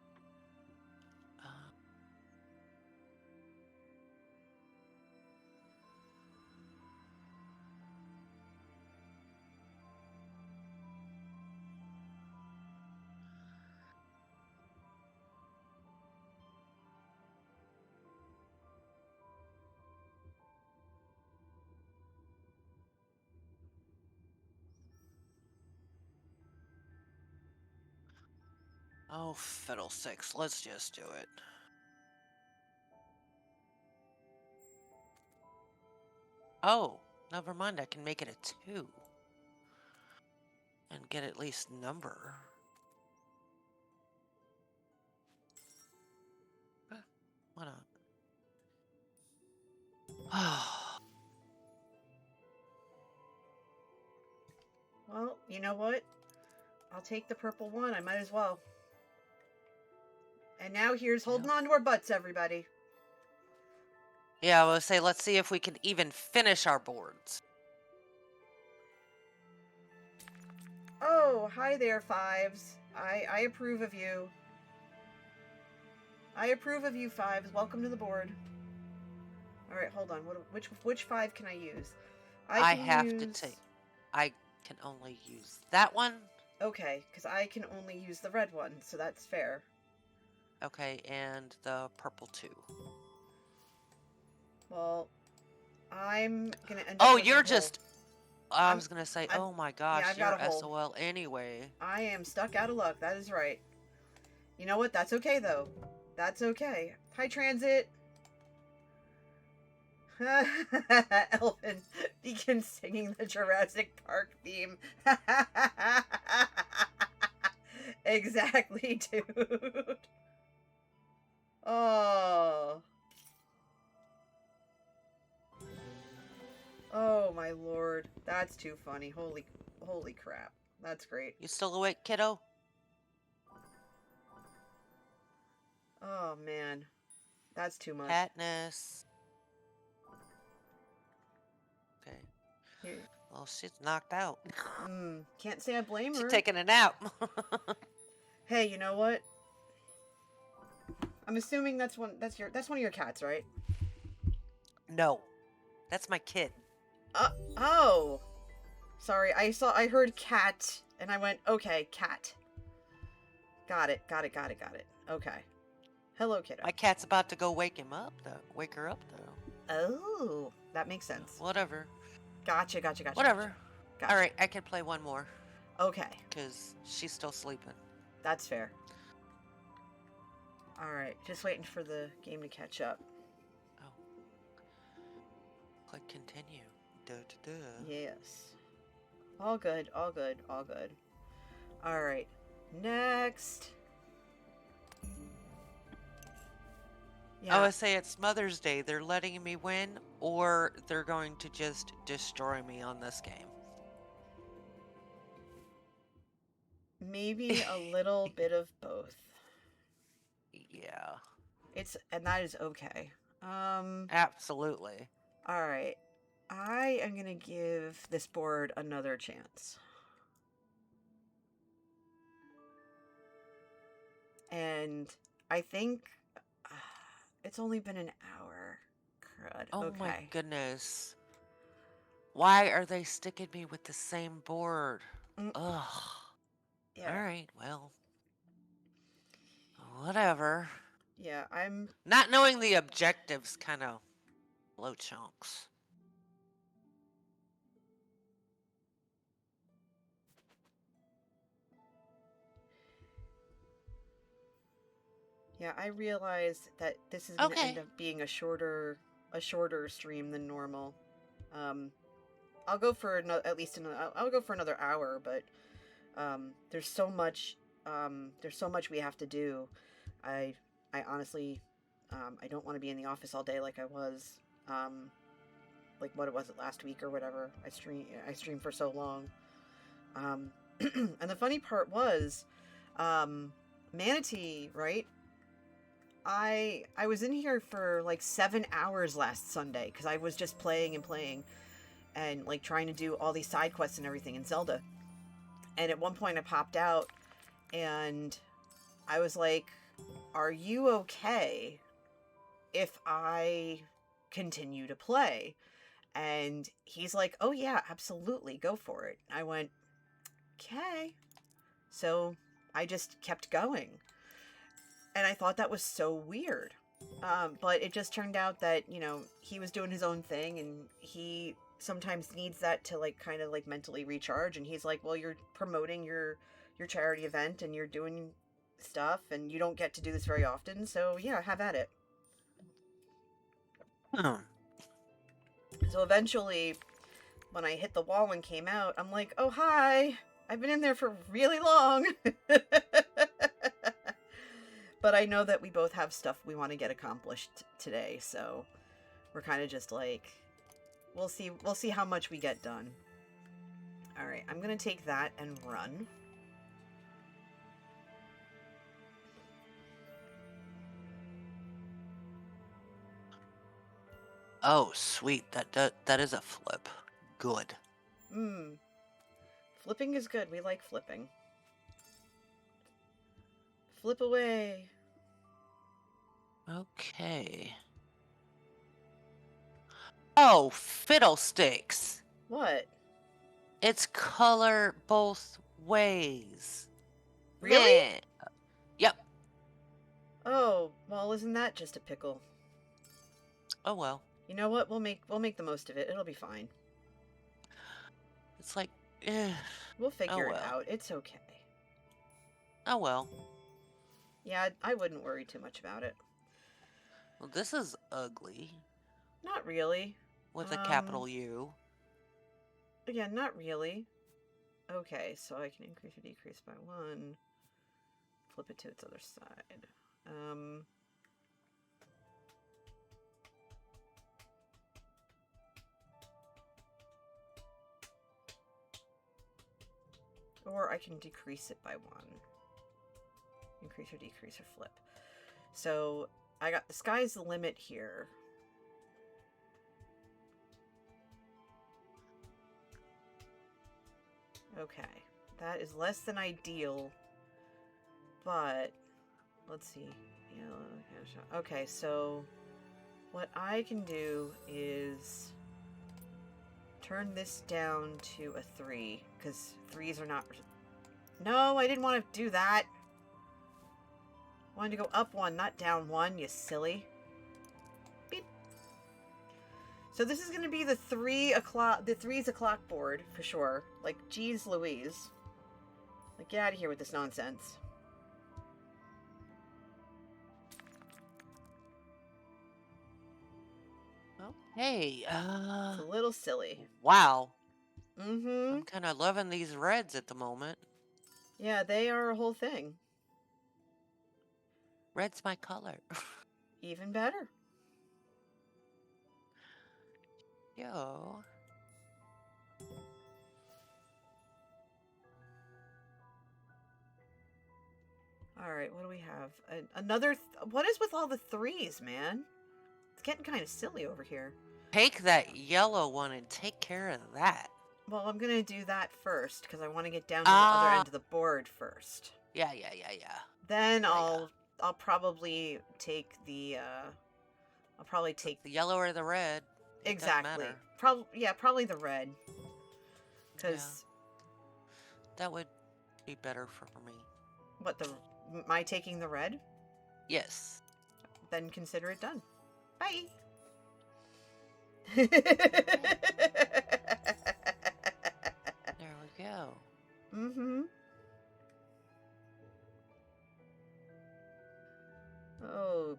Oh, fiddlesticks. Let's just do it. Oh, never mind. I can make it a 2. And get at least number. Why not? Well, you know what? I'll take the purple one. I might as well. And now here's holding on to our butts, everybody. Yeah, I will say, let's see if we can even finish our boards. Oh, hi there, 5s. I approve of you. I approve of you, 5s. Welcome to the board. All right, hold on. Which 5 can I use? I can only use that one. Okay, because I can only use the red one, so that's fair. Okay, and the purple 2. Well, I'm gonna end up. Oh, with you're just. I was gonna say, oh my gosh, I've you're got a hole. SOL anyway. I am stuck out of luck. That is right. You know what? That's okay though. That's okay. Hi, Transit. Elvin begins singing the Jurassic Park theme. Exactly, dude. Oh. Oh my lord. That's too funny. Holy crap. That's great. You still awake, kiddo? Oh man. That's too much. Katniss. Okay. Here. Well, she's knocked out. Can't say I blame She's her. taking a nap. Hey, you know what? I'm assuming that's one of your cats, right? No, that's my kid. Oh. Sorry, I heard cat and I went, okay, cat. Got it. Okay. Hello, kiddo. My cat's about to go wake Wake her up, though. Oh, that makes sense. Whatever. Gotcha. Whatever. Gotcha. All right, I can play one more. Okay. Because she's still sleeping. That's fair. All right, just waiting for the game to catch up. Oh. Click continue. Yes. All good. All right. Next. I would say it's Mother's Day. They're letting me win, or they're going to just destroy me on this game. Maybe a little bit of both. Yeah. And that is okay. Absolutely. All right. I am going to give this board another chance. And I think it's only been an hour. Crud. Oh okay. my goodness. Why are they sticking me with the same board? Ugh. Yeah. All right, well. Whatever. Yeah, I'm... Not knowing the objectives kind of blow chunks. Yeah, I realize that this is going to end up being a shorter stream than normal. I'll go for I'll go for another hour, but there's so much we have to do. I honestly I don't want to be in the office all day like I was like what was it last week or whatever. I streamed for so long. And the funny part was Manatee, right? I was in here for like 7 hours last Sunday because I was just playing and like trying to do all these side quests and everything in Zelda. And at one point I popped out and I was like, are you okay if I continue to play? And he's like, oh yeah, absolutely, go for it. I went, okay. So I just kept going. And I thought that was so weird. But it just turned out that, you know, he was doing his own thing and he sometimes needs that to like kind of like mentally recharge. And he's like, well, you're promoting your charity event and you're doing stuff and you don't get to do this very often. So yeah, have at it. So eventually when I hit the wall and came out, I'm like, oh, hi, I've been in there for really long. But I know that we both have stuff we want to get accomplished today, so we're kind of just like, we'll see how much we get done. All right, I'm going to take that and run. Oh, sweet. That is a flip. Good. Flipping is good. We like flipping. Flip away. Okay. Oh, fiddlesticks. What? It's color both ways. Really? Meh. Yep. Oh, well, isn't that just a pickle? Oh well. You know what? We'll make the most of it. It'll be fine. It's like, we'll figure it well. out. It's okay. Oh well. Yeah, I wouldn't worry too much about it. Well, this is ugly. Not really. With a capital U. Again, not really. Okay, so I can increase or decrease by 1. Flip it to its other side. Or I can decrease it by 1. Increase or decrease or flip. So I got the sky's the limit here. Okay. That is less than ideal. But, let's see. Okay, so what I can do is turn this down to a 3, because 3s are not... No, I didn't want to do that. I wanted to go up 1, not down 1, you silly. Beep. So this is going to be the 3's o'clock board, for sure. Like, geez Louise. Like, get out of here with this nonsense. Hey, It's a little silly. wow. Mm-hmm. I'm kind of loving these reds at the moment. Yeah, they are a whole thing. Red's my color. Even better. Yo. All right, what do we have? Another... what is with all the 3s, man? It's getting kind of silly over here. Take that yellow one and take care of that. Well, I'm going to do that first, because I want to get down to the other end of the board first. Yeah. Then Yeah, I'll probably take the... I'll probably take... The yellow or the red. It doesn't Exactly. matter. Probably the red. Because... That would be better for me. What, my taking the red? Yes. Then consider it done. Bye! There we go. Mm-hmm. Oh.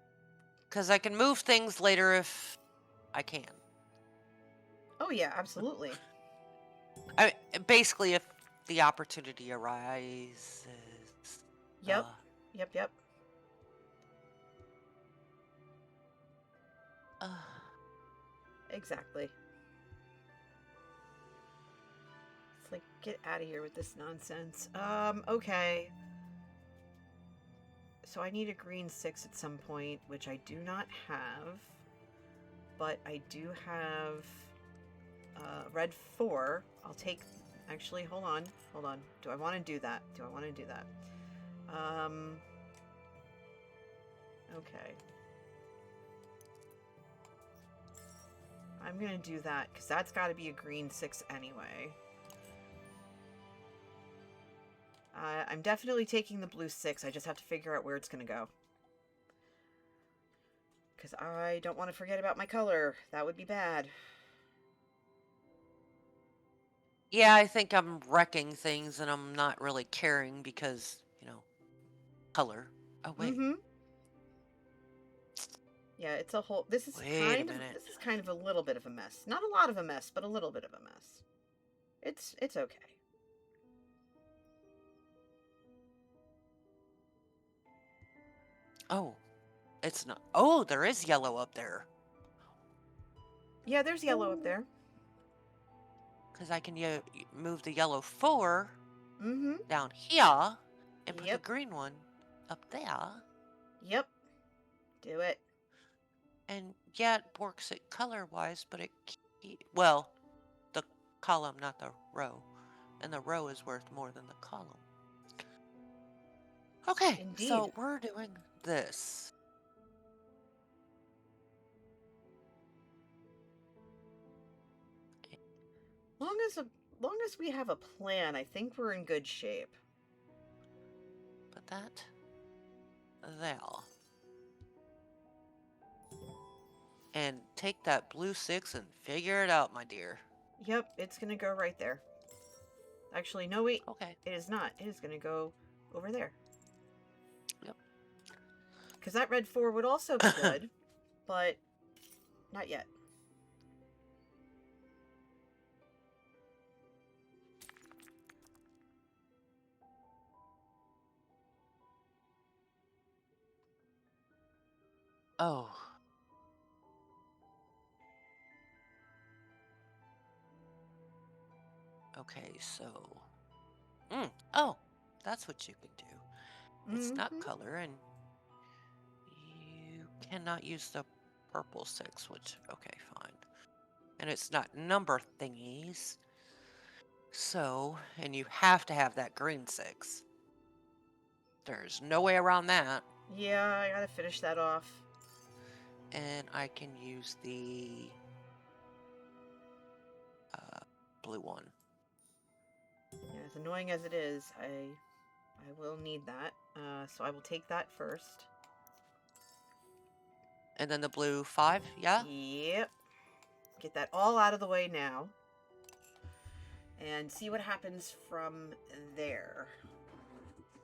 Because I can move things later if I can. Oh, yeah, absolutely. Basically, if the opportunity arises. Yep. Yep. Exactly. It's like, get out of here with this nonsense. Okay. So I need a green 6 at some point, which I do not have. But I do have red 4. I'll take... Actually, hold on. Do I want to do that? Okay. I'm going to do that, because that's got to be a green 6 anyway. I'm definitely taking the blue 6. I just have to figure out where it's going to go. Because I don't want to forget about my color. That would be bad. Yeah, I think I'm wrecking things and I'm not really caring because, color. Oh, wait. Mm-hmm. Yeah, it's a whole... This is kind of a little bit of a mess. Not a lot of a mess, but a little bit of a mess. It's okay. Oh, it's not. Oh, there is yellow up there. Yeah, there's yellow up there. Because I can move the yellow 4 Mm-hmm. down here and put Yep. the green one up there. Yep. Do it. And yeah, it works it color-wise, but well, the column, not the row. And the row is worth more than the column. Okay, Indeed. so we're doing this. Long as we have a plan, I think we're in good shape. Put that there. And take that blue 6 and figure it out, my dear. Yep, it's gonna go right there. Actually, no, wait. Okay. It is not. It is gonna go over there. Yep. Because that red 4 would also be good, but not yet. Oh. Okay, so... Oh, that's what you can do. It's not color, and you cannot use the purple 6, which, okay, fine. And it's not number thingies. So, and you have to have that green 6. There's no way around that. Yeah, I gotta finish that off. And I can use the blue one. Yeah, as annoying as it is, I will need that. So I will take that first. And then the blue 5, yeah? Yep. Get that all out of the way now. And see what happens from there.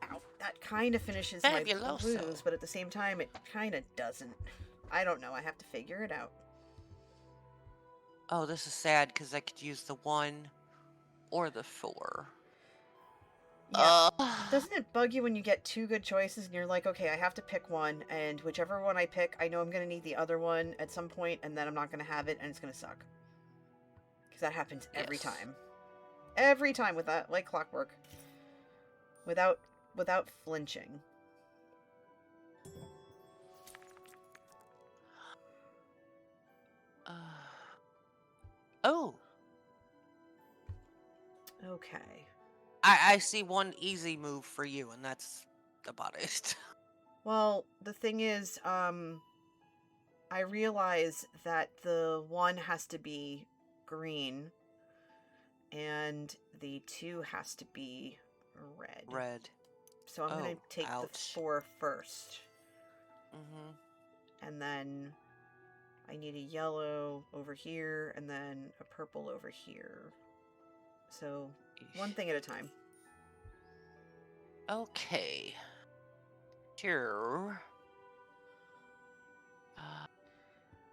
Ow. That kind of finishes my Fabuloso. blues, but at the same time, it kind of doesn't. I don't know. I have to figure it out. Oh, this is sad because I could use the 1 or the 4. Yeah. Doesn't it bug you when you get 2 good choices and you're like, okay, I have to pick one, and whichever one I pick, I know I'm going to need the other one at some point, and then I'm not going to have it, and it's going to suck. Because that happens every Yes. time. Every time with that, like clockwork. Without flinching. Oh, Okay. I see one easy move for you, and that's about it. Well, the thing is, I realize that the 1 has to be green, and the 2 has to be red. Red. So I'm going to take the Ouch. 4 first. Mm-hmm. And then I need a yellow over here, and then a purple over here. So, one thing at a time. Okay. Sure.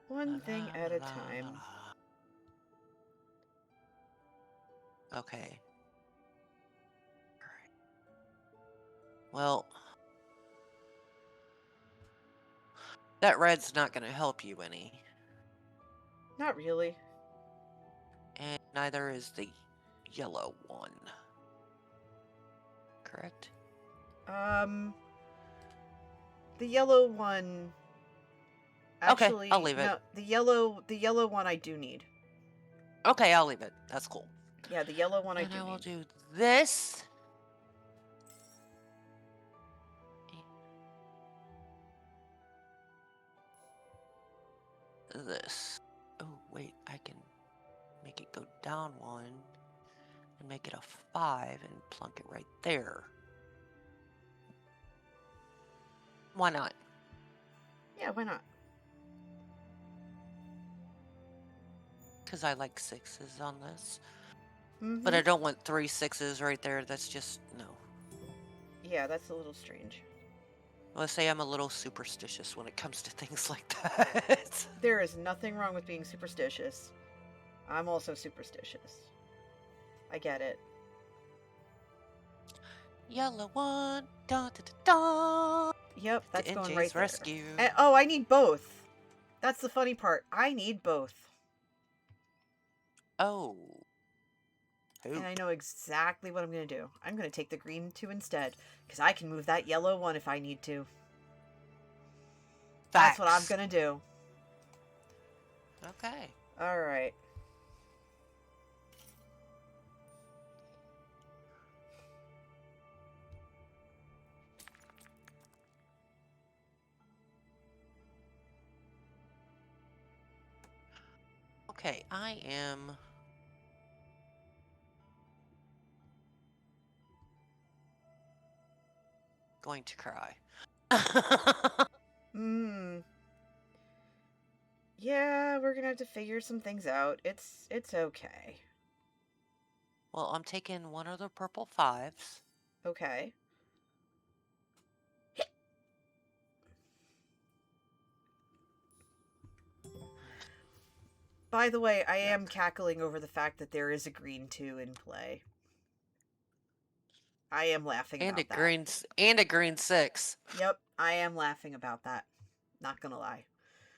One thing at a time. Okay. Well, that red's not going to help you any. Not really. And neither is the yellow one. Correct? The yellow one. Actually, okay, I'll leave it. No, the yellow one I do need. Okay, I'll leave it. That's cool. Yeah, the yellow one I And do I will need. do this. This. Oh, wait, I can make it go down 1 and make it a 5 and plunk it right there. Why not? Yeah, why not? Because I like 6s on this. Mm-hmm. But I don't want 3 6s right there. That's just, no. Yeah, that's a little strange. Let's say I'm a little superstitious when it comes to things like that. There is nothing wrong with being superstitious. I'm also superstitious. I get it. Yellow one, da da da da. Yep, that's To going NJ's right there. rescue. And, oh, I need both. That's the funny part. I need both. Oh. And I know exactly what I'm going to do. I'm going to take the green 2 instead, because I can move that yellow 1 if I need to. That's what I'm going to do. Okay. Alright. Okay, I am... going to cry. Yeah, we're gonna have to figure some things out. It's okay. Well, I'm taking 1 of the purple 5s. Okay. By the way, I am cackling over the fact that there is a green 2 in play. I am laughing And about that. And a green 6. Yep, I am laughing about that. Not gonna lie.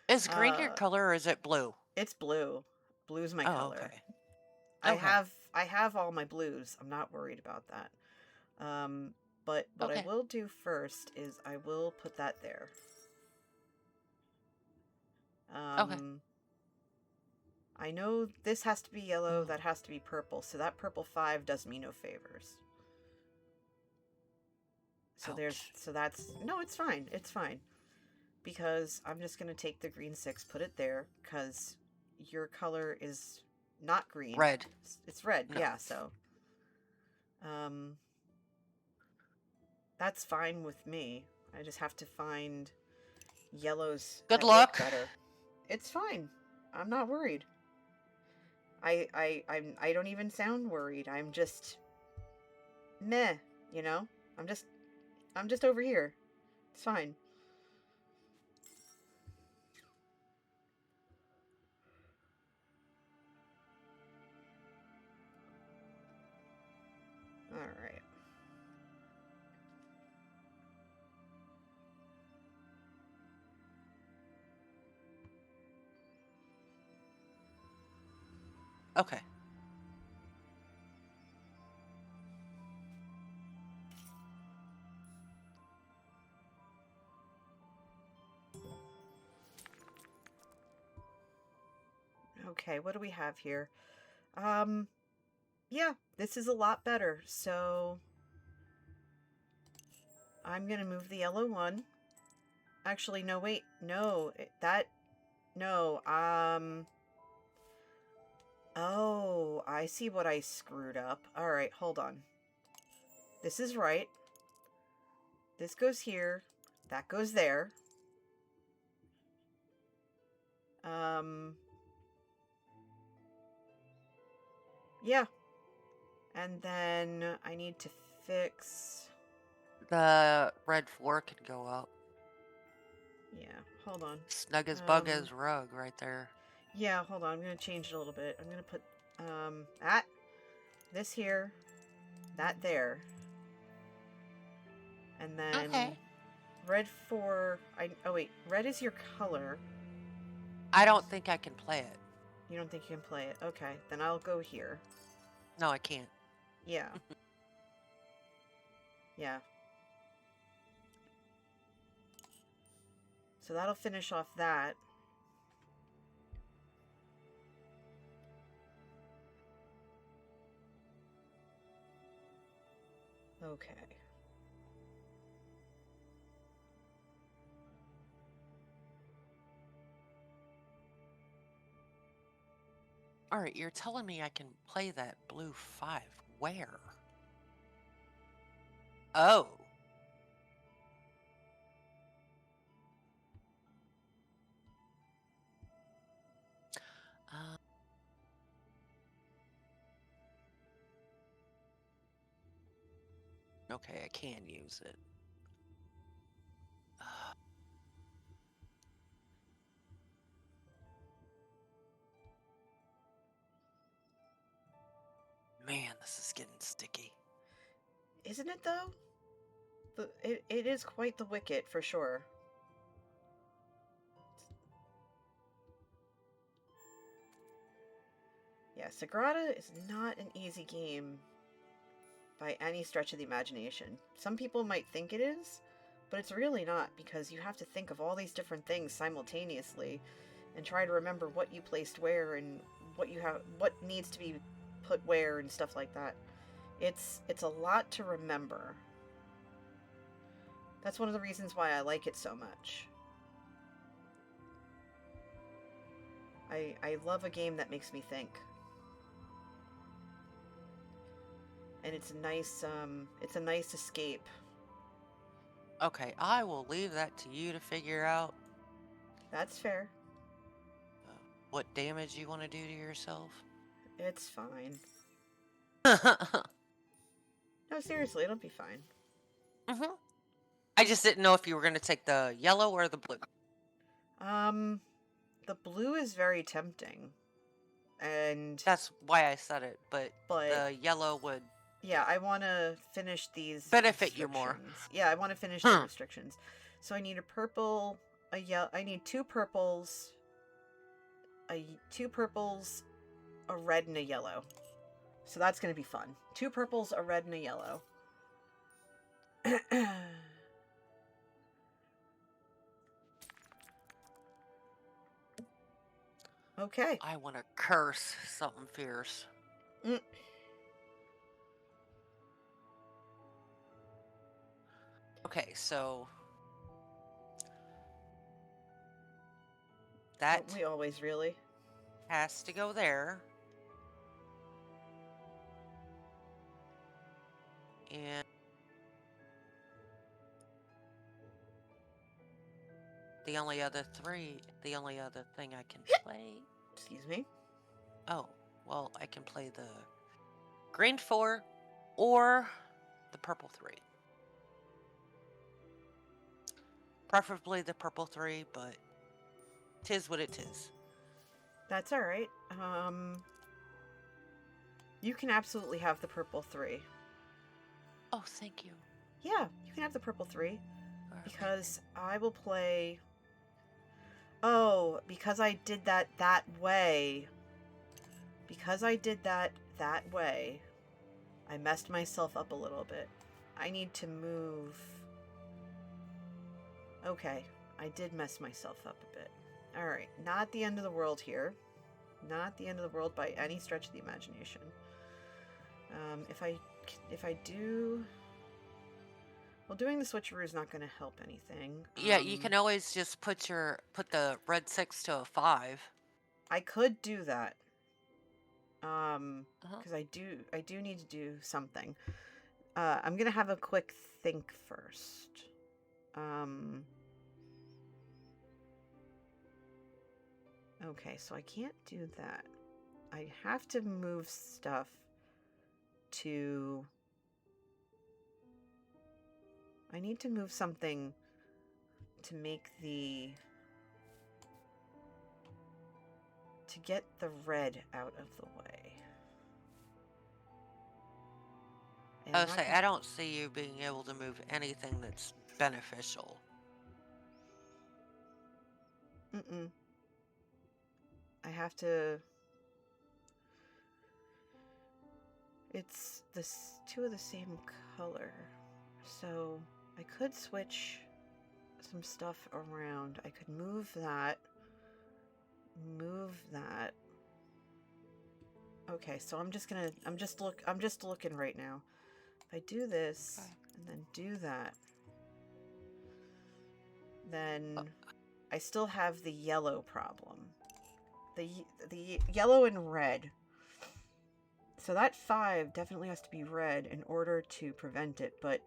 Is green your color or is it blue? It's blue. Blue's my color. Okay. I have all my blues. I'm not worried about that. But what I will do first is I will put that there. I know this has to be yellow, that has to be purple, so that purple 5 does me no favors. So no, it's fine. It's fine. Because I'm just going to take the green 6, put it there, because your color is not green. Red. It's red, No. yeah, so. That's fine with me. I just have to find yellows Good that luck. look better. It's fine. I'm not worried. I don't even sound worried. I'm just meh, you know? I'm just over here. It's fine. All right. Okay. Okay, what do we have here? Yeah, this is a lot better. So I'm gonna move the yellow 1. Actually, no, wait. No, no, oh, I see what I screwed up. All right, hold on. This is right. This goes here. That goes there. Yeah. And then I need to fix... The red 4 can go up. Yeah, hold on. Snug as bug as rug right there. Yeah, hold on. I'm going to change it a little bit. I'm going to put that, this here, that there. And then Okay. red 4... oh, wait. Red is your color. I don't think I can play it. You don't think you can play it? Okay, then I'll go here. No, I can't. Yeah. Yeah. So that'll finish off that. Okay. All right, you're telling me I can play that blue 5. Where? Oh. Uh, okay, I can use it. Man, this is getting sticky. Isn't it, though? It is quite the wicket, for sure. Yeah, Sagrada is not an easy game by any stretch of the imagination. Some people might think it is, but it's really not, because you have to think of all these different things simultaneously and try to remember what you placed where and what needs to be put where and stuff like that. It's a lot to remember. That's one of the reasons why I like it so much. I love a game that makes me think. And it's a nice escape. Okay, I will leave that to you to figure out. That's fair. What damage you want to do to yourself. It's fine. No, seriously, it'll be fine. I just didn't know if you were going to take the yellow or the blue. The blue is very tempting. And that's why I said it, but the yellow would... Yeah, I want to finish these benefit you more. Yeah, I want to finish the restrictions. So I need a purple, a yellow. I need 2 purples, 2 purples, a red, and a yellow. So that's going to be fun. 2 purples, a red, and a yellow. Okay. I want to curse something fierce. Mm. Okay, so that We always really. has to go there. And the only other thing I can play. Excuse me. Oh, well, I can play the green 4 or the purple 3. Preferably the purple 3, but 'tis what it is. That's all right. You can absolutely have the purple 3. Oh, thank you. Yeah, you can have the purple 3 Perfect. because I will play. Oh, because I did that way. Because I did that way, I messed myself up a little bit. I need to move. Okay, I did mess myself up a bit. All right, not the end of the world here. Not the end of the world by any stretch of the imagination. If I do, well, doing the switcheroo is not going to help anything. Yeah, you can always just put the red 6 to a 5. I could do that. Uh-huh. Because I do need to do something. I'm gonna have a quick think first. Okay, so I can't do that. I have to move stuff to. I need to move something to make to get the red out of the way. And I don't see you being able to move anything that's beneficial. Mm-mm. I have to. It's this 2 of the same color, so I could switch some stuff around. I could move that. Okay, so I'm just looking right now. If I do this and then do that, then I still have the yellow problem. The yellow and red. So that 5 definitely has to be red in order to prevent it, but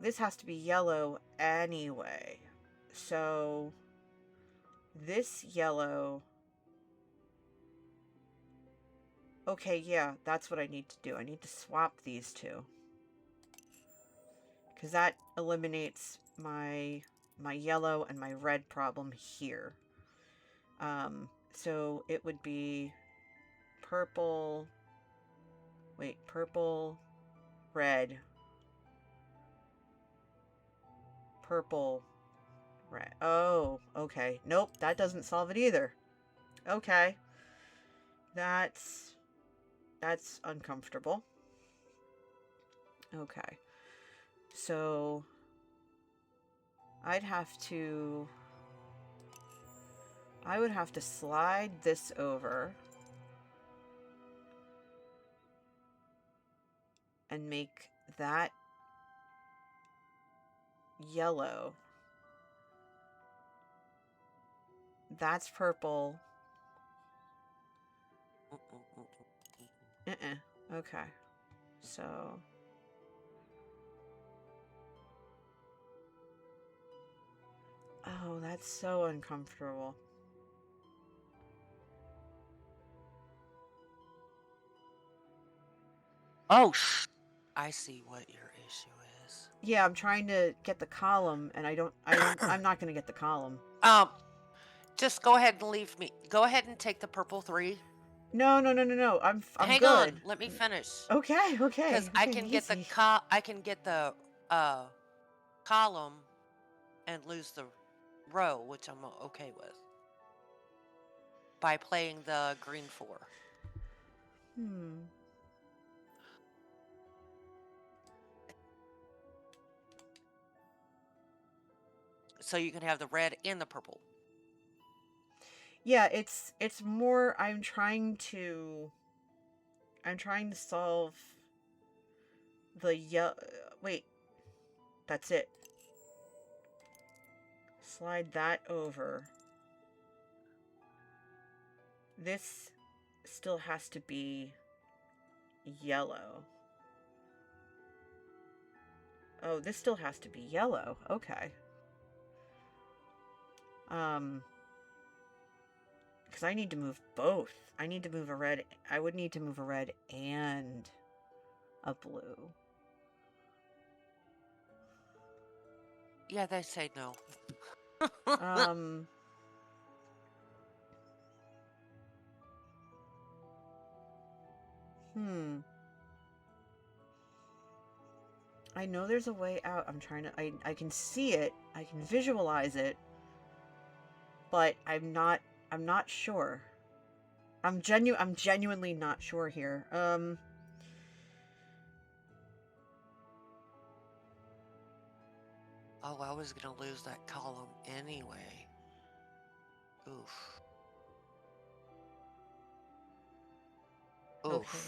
this has to be yellow anyway. So this yellow. Okay, yeah, that's what I need to do. I need to swap these two. Because that eliminates my yellow and my red problem here. So it would be purple. Wait, purple, red, purple, red. Oh, okay. Nope, that doesn't solve it either. Okay. That's uncomfortable. Okay. So I would have to slide this over and make that yellow. That's purple. Okay. So. Oh, that's so uncomfortable. Oh, I see what your issue is. Yeah, I'm trying to get the column, and I'm not gonna get the column. Just go ahead and leave me. Go ahead and take the purple 3. No. I'm Hang good. on, let me finish. Okay. Because I can get the column and lose the row, which I'm okay with, by playing the green 4. So you can have the red and the purple. Yeah, it's more I'm trying to solve the wait, that's it. Slide that over. This still has to be yellow. Oh, this still has to be yellow. Okay. Because I need to move both. I need to move a red. I would need to move a red and a blue. Yeah, they say no. Um. I know there's a way out. I'm trying to. I can see it. I can visualize it. But I'm not sure. I'm genuinely not sure here. Oh, I was gonna lose that column anyway. Oof. Oof. Okay.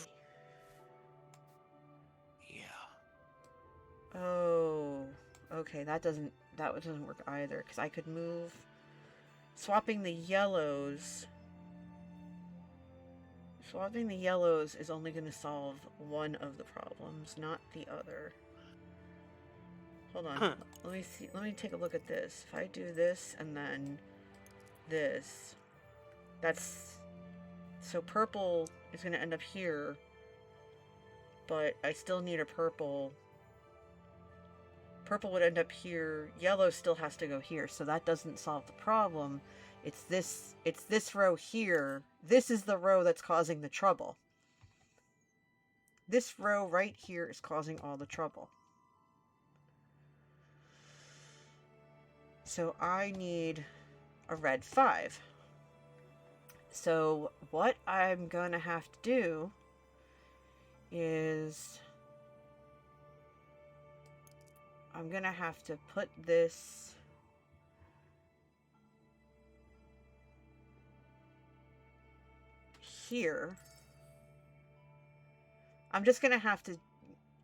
Yeah. Oh. Okay, that doesn't work either, because I could move swapping the yellows. Swapping the yellows is only going to solve one of the problems, not the other. Hold on. Let me see. Let me take a look at this. If I do this and then this, that's... So purple is going to end up here, but I still need a purple. Purple would end up here. Yellow still has to go here, so that doesn't solve the problem. It's this row here. This is the row that's causing the trouble. This row right here is causing all the trouble. So I need a red 5. So what I'm going to have to do is I'm going to have to put this here. I'm just going to have to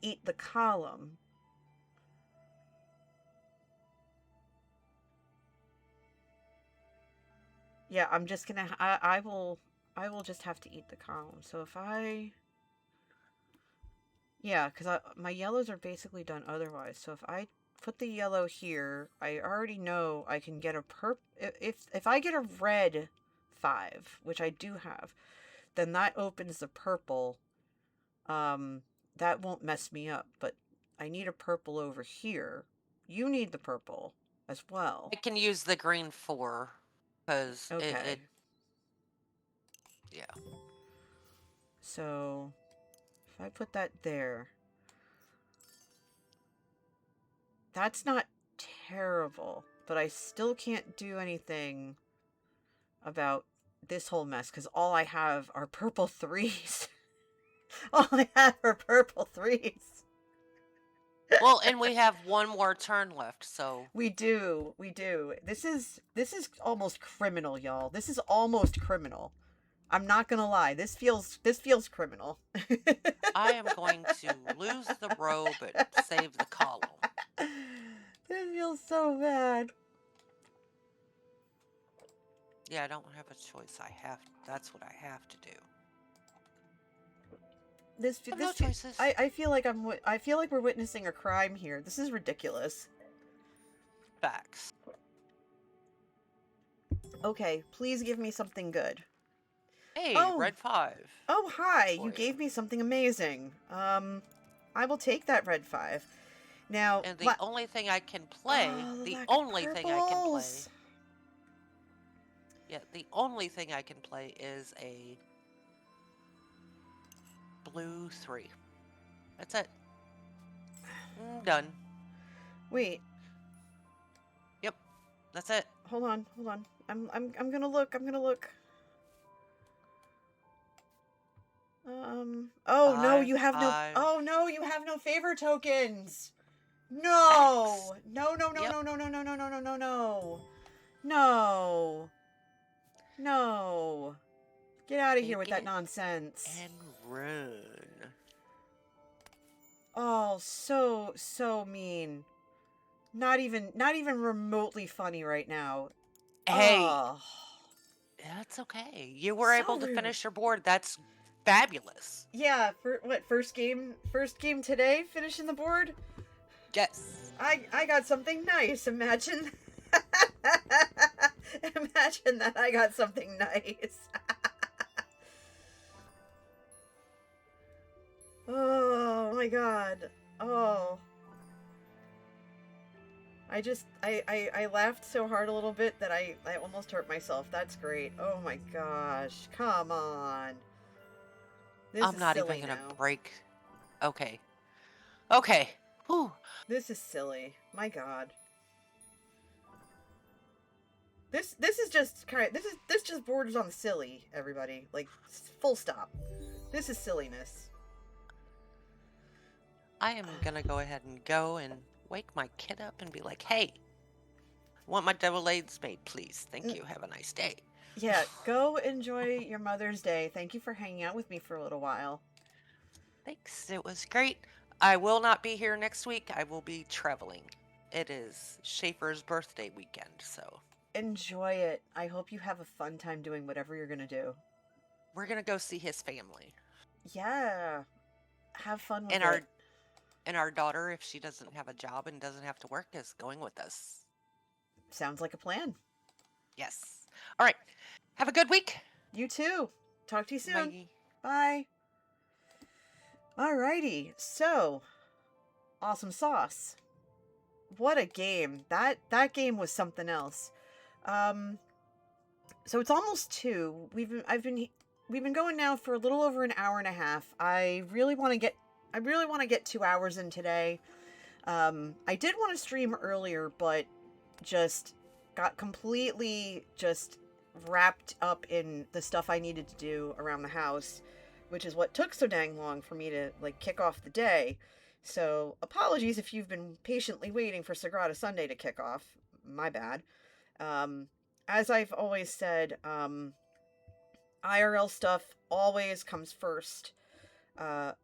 eat the column. Yeah, I'm just going to I will just have to eat the column. So if I... Yeah, because my yellows are basically done otherwise. So if I put the yellow here, I already know I can get a if I get a red 5, which I do have, then that opens the purple. That won't mess me up, but I need a purple over here. You need the purple as well. I can use the green 4 because Okay. Yeah. So if I put that there, that's not terrible, but I still can't do anything about this whole mess because all I have are purple 3s. All I have are purple 3s. Well, and we have one more turn left, so We do. This is almost criminal, y'all. This is almost criminal. I'm not gonna lie. This feels criminal. I am going to lose the row but save the column. This feels so bad. Yeah, I don't have a choice. That's what I have to do. No choices. I feel like we're witnessing a crime here. This is ridiculous. Facts. Okay, please give me something good. Hey, Oh. red 5. Oh, hi. You gave me something amazing. I will take that red 5. Now, And the only thing I can play, the only thing I can play. Yeah, the only thing I can play is a blue 3. That's it. Done. Wait. Yep. That's it. Hold on. I'm gonna look. Oh, 5, no, you have 5. no... Oh, no, you have no favor tokens. No. X. No. Yep. No. No. Get out of here Take with that it nonsense. and run. Oh, so mean. Not even remotely funny right now. Hey, Oh, that's okay. You were so able to rude. finish your board. That's fabulous. Yeah, for what, first game today, finishing the board? Yes. I got something nice. Imagine. Imagine that I got something nice. Oh my god. Oh. I laughed so hard a little bit that I almost hurt myself. That's great. Oh my gosh. Come on. This I'm is not even silly gonna now. break. Okay. Okay. Whew. This is silly. My god. This is just kind of, this just borders on silly, everybody. Like, full stop. This is silliness. I am gonna go ahead and go and wake my kid up and be like, hey, I want my deviled eggs made, please. Thank you. Have a nice day. Yeah, go enjoy your Mother's Day. Thank you for hanging out with me for a little while. Thanks. It was great. I will not be here next week. I will be traveling. It is Schaefer's birthday weekend, so Enjoy it. I hope you have a fun time doing whatever you're gonna do. we're gonna go see his family. Yeah. Have fun with And it. our daughter, if she doesn't have a job and doesn't have to work, is going with us. Sounds like a plan. Yes. All right. Have a good week. You too. Talk to you soon. Bye. Bye. Alrighty. So, awesome sauce. What a game. That game was something else. So it's almost 2. We've been going now for a little over an hour and a half. I really want to get 2 hours in today. I did want to stream earlier, but just got completely just wrapped up in the stuff I needed to do around the house, which is what took so dang long for me to like kick off the day. So apologies if you've been patiently waiting for Sagrada Sunday to kick off. My bad. As I've always said, IRL stuff always comes first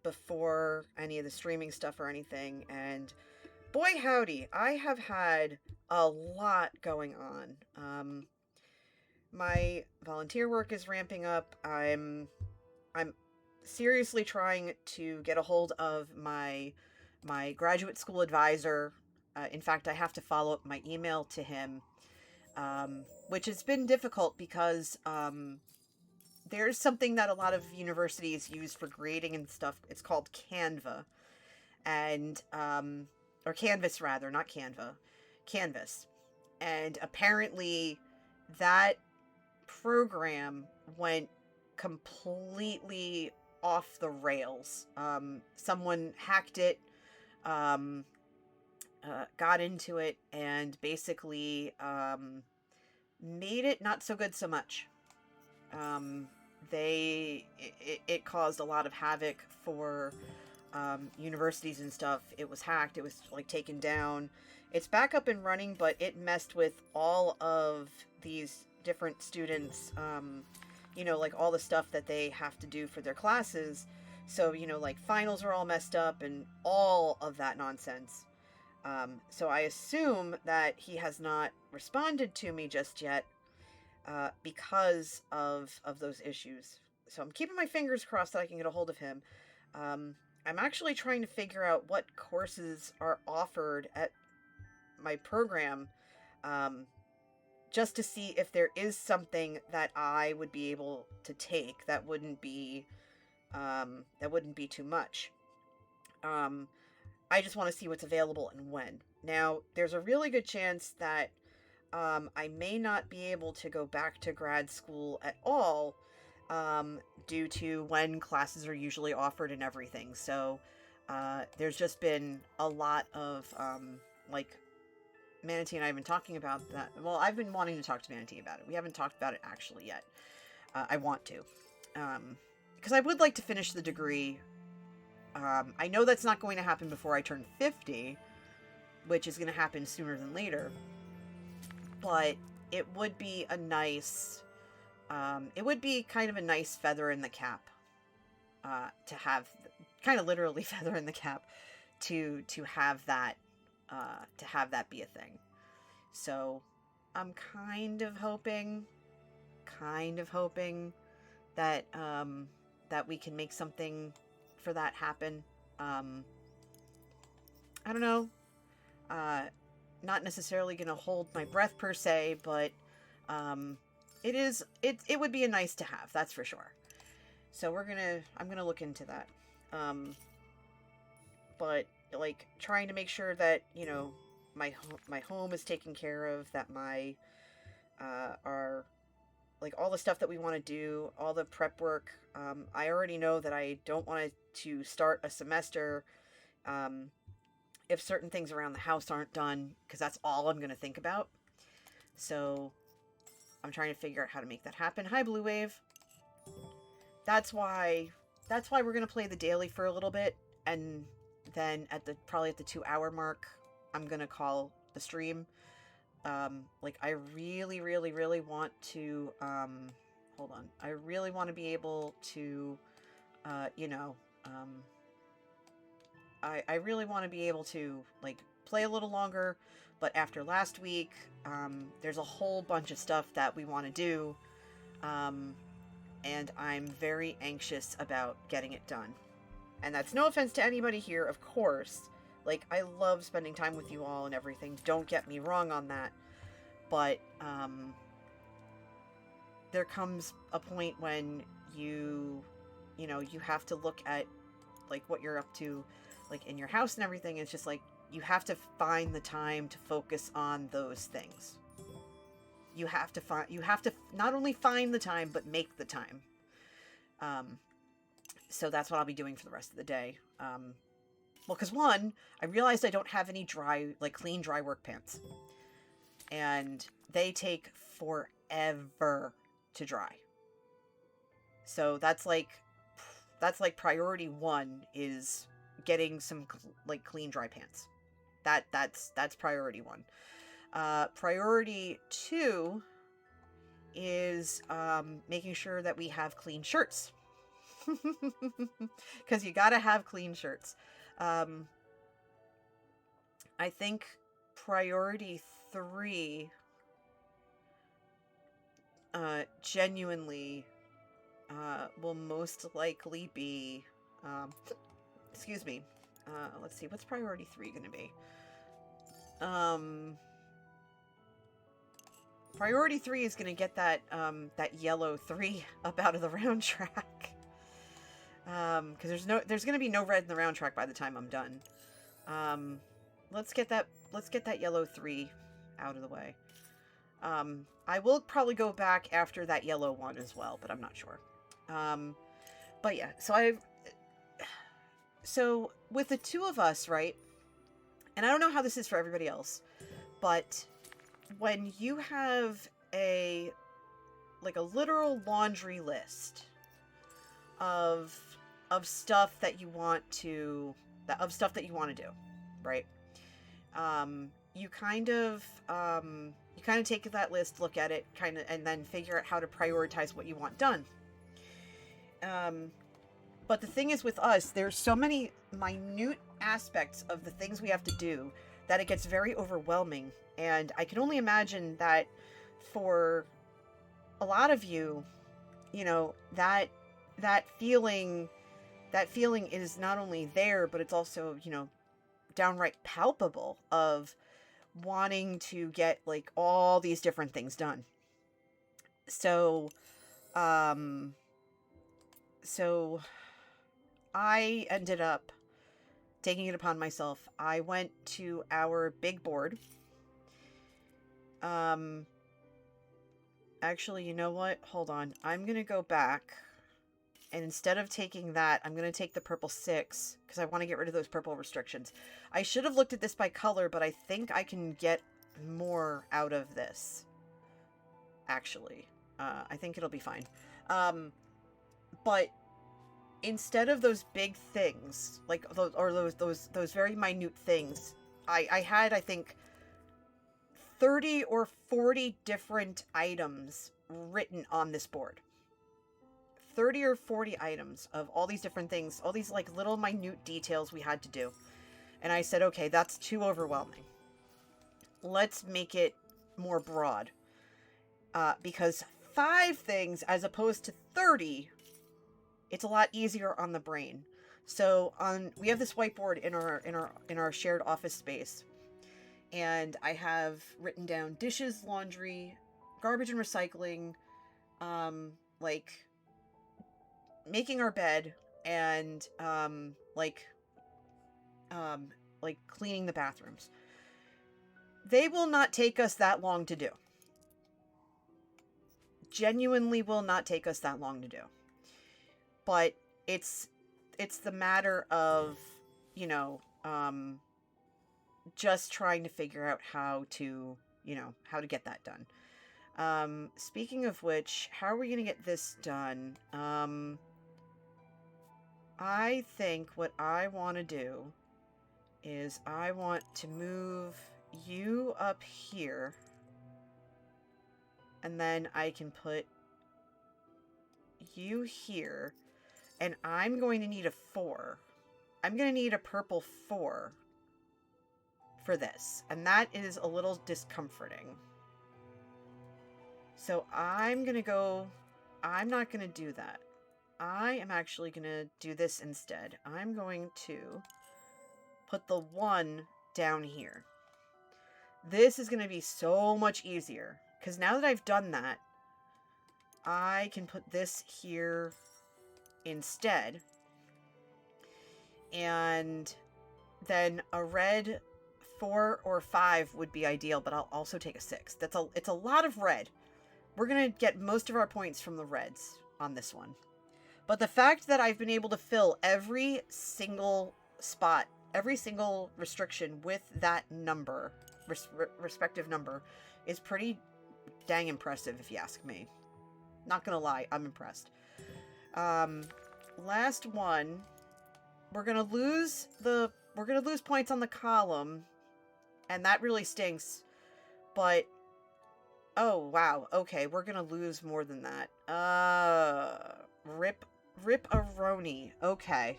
before any of the streaming stuff or anything. And boy howdy, I have had a lot going on. My volunteer work is ramping up. I'm seriously trying to get a hold of my graduate school advisor. In fact, I have to follow up my email to him, which has been difficult because there's something that a lot of universities use for grading and stuff. It's called Canva, and or Canvas rather, not Canva, Canvas. And apparently that program went completely off the rails. Someone hacked it, got into it, and basically made it not so good so much. It caused a lot of havoc for universities and stuff. It was hacked. It was like taken down. It's back up and running, but it messed with all of these different students, like all the stuff that they have to do for their classes. So, like finals are all messed up and all of that nonsense. So I assume that he has not responded to me just yet because of those issues. So I'm keeping my fingers crossed that I can get a hold of him. I'm actually trying to figure out what courses are offered at my program, just to see if there is something that I would be able to take that wouldn't be too much. I just want to see what's available and when. Now, there's a really good chance that I may not be able to go back to grad school at all, due to when classes are usually offered and everything. So there's just been a lot of Manatee and I have been talking about that. Well, I've been wanting to talk to Manatee about it. We haven't talked about it actually yet. I want to, because I would like to finish the degree. I know that's not going to happen before I turn 50, which is going to happen sooner than later. But it would be a nice it would be kind of a nice feather in the cap, to have, kind of literally feather in the cap, to have that be a thing. So I'm kind of hoping that that we can make something for that happen. I don't know. Not necessarily going to hold my breath per se, but it would be a nice to have, that's for sure. So I'm gonna look into that. But like trying to make sure that, you know, my home is taken care of, that my our, like, all the stuff that we want to do, all the prep work. I already know that I don't want to start a semester if certain things around the house aren't done, because that's all I'm going to think about. So I'm trying to figure out how to make that happen. Hi, Blue Wave. That's why we're going to play the daily for a little bit, and then probably at the 2-hour mark, I'm going to call the stream. Like, I really, really, really want to, hold on. I really want to be able to, you know, I really want to be able to, like, play a little longer, but after last week, there's a whole bunch of stuff that we want to do, and I'm very anxious about getting it done. And that's no offense to anybody here, of course. Like, I love spending time with you all and everything. Don't get me wrong on that. But, there comes a point when you know, you have to look at, like, what you're up to, like, in your house and everything. It's just, like, you have to find the time to focus on those things. You have to not only find the time, but make the time. So that's what I'll be doing for the rest of the day. Well, because one, I realized I don't have any clean dry work pants. And they take forever to dry. So that's like priority 1 is getting some like clean dry pants. That's priority 1. Priority 2 is making sure that we have clean shirts. Because you gotta have clean shirts. I think priority 3 genuinely will most likely be excuse me, let's see, what's priority 3 gonna be? Priority 3 is gonna get that that yellow 3 up out of the round track. Because there's gonna be no red in the round track by the time I'm done. Let's get that yellow 3 out of the way. I will probably go back after that yellow 1 as well, but I'm not sure. But yeah, so with the 2 of us, right? And I don't know how this is for everybody else, but when you have a literal laundry list of stuff that you want to do, right? You kind of take that list, look at it, and then figure out how to prioritize what you want done. But the thing is with us, there's so many minute aspects of the things we have to do that it gets very overwhelming. And I can only imagine that for a lot of you, you know, that feeling is not only there, but it's also, you know, downright palpable of wanting to get like all these different things done. So I ended up taking it upon myself. I went to our big board. Actually, you know what? Hold on. I'm going to go back. And instead of taking that, I'm going to take the purple 6 because I want to get rid of those purple restrictions. I should have looked at this by color, but I think I can get more out of this. Actually, I think it'll be fine. But instead of those big things, like those very minute things, I had, I think, 30 or 40 different items written on this board. 30 or 40 items of all these different things, all these like little minute details we had to do. And I said, okay, that's too overwhelming. Let's make it more broad. Because 5 things as opposed to 30, it's a lot easier on the brain. So we have this whiteboard in our shared office space. And I have written down dishes, laundry, garbage and recycling, like making our bed, and like cleaning the bathrooms. They will not take us that long to do. Genuinely will not take us that long to do. But it's the matter of, you know, just trying to figure out how to get that done. Speaking of which, how are we going to get this done? I think what I want to do is I want to move you up here, and then I can put you here, and I'm going to need a 4. I'm going to need a purple 4 for this, and that is a little discomforting. So I'm not going to do that. I am actually going to do this instead. I'm going to put the 1 down here. This is going to be so much easier, because now that I've done that, I can put this here instead. And then a red 4 or 5 would be ideal, but I'll also take a 6. It's a lot of red. We're going to get most of our points from the reds on this one. But the fact that I've been able to fill every single spot, every single restriction with that number, respective number, is pretty dang impressive, if you ask me. Not gonna lie, I'm impressed. Last one, we're gonna lose points on the column, and that really stinks. But oh wow, okay, we're gonna lose more than that. Rip-a-roni. Okay.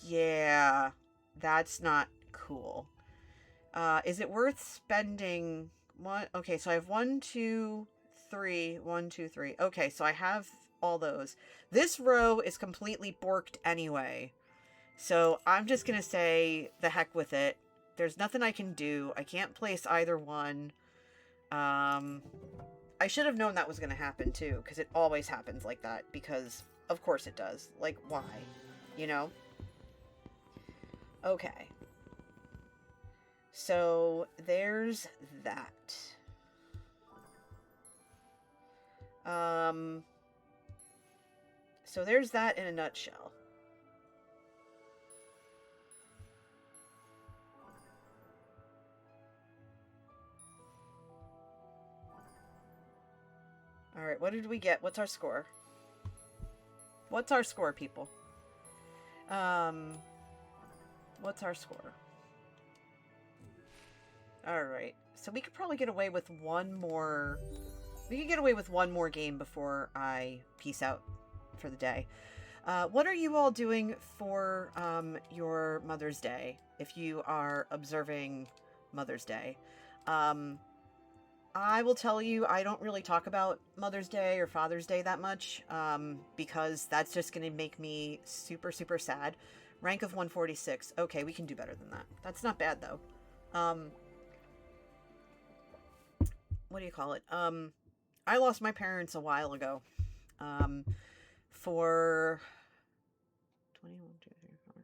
Yeah, that's not cool. Is it worth spending one? Okay, so I have 1, 2, 3. 1, 2, 3. Okay, so I have all those. This row is completely borked anyway. So I'm just gonna say the heck with it. There's nothing I can do. I can't place either one. I should have known that was gonna happen too, because it always happens like that, because of course it does. Like, why? You know? Okay. So there's that. So there's that in a nutshell. All right, what did we get? What's our score? What's our score, people? What's our score? All right, so we could probably get away with one more. We could get away with one more game before I peace out for the day. What are you all doing for your Mother's Day, if you are observing Mother's Day? I will tell you, I don't really talk about Mother's Day or Father's Day that much, because that's just going to make me super, super sad. Rank of 146. Okay, we can do better than that. That's not bad, though. What do you call it? I lost my parents a while ago. For 21, 2, 3, 4.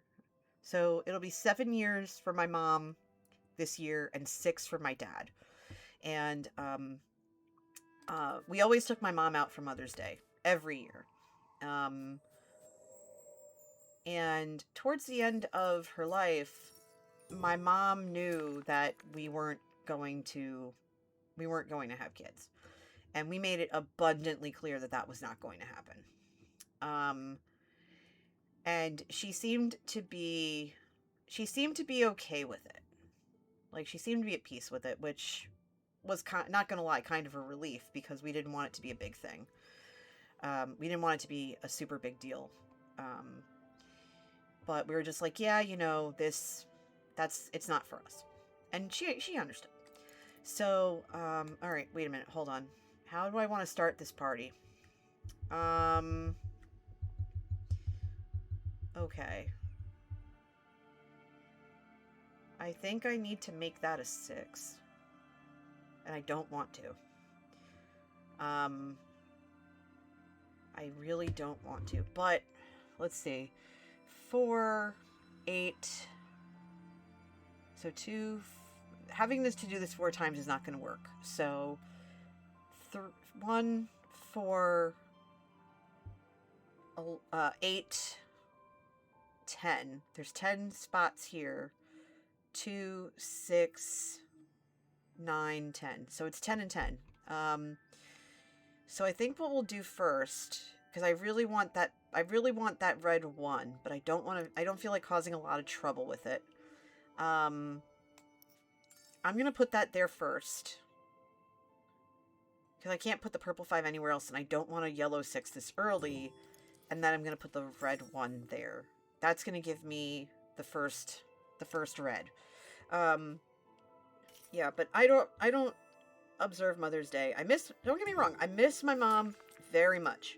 So it'll be 7 years for my mom this year and 6 for my dad. And we always took my mom out for Mother's Day every year. And towards the end of her life, my mom knew that we weren't going to have kids. And we made it abundantly clear that that was not going to happen. And she seemed to be okay with it. Like, she seemed to be at peace with it, which was, not gonna lie, kind of a relief, because we didn't want it to be a big thing. We didn't want it to be a super big deal. But we were just like, yeah, you know, it's not for us. And she understood. So, all right, wait a minute, hold on. How do I want to start this party? Okay. I think I need to make that a 6. And I don't want to. I really don't want to. But, let's see. 4, 8. So 2... Having this to do this 4 times is not going to work. So, 1, 4, 8, 10. There's 10 spots here. 2, 6, 9, 10. So it's 10 and 10. So I think what we'll do first, because I really want that red 1, but I don't feel like causing a lot of trouble with it. I'm going to put that there first. Because I can't put the purple 5 anywhere else, and I don't want a yellow 6 this early. And then I'm going to put the red 1 there. That's going to give me the first red. Yeah, but I don't observe Mother's Day. Don't get me wrong, I miss my mom very much.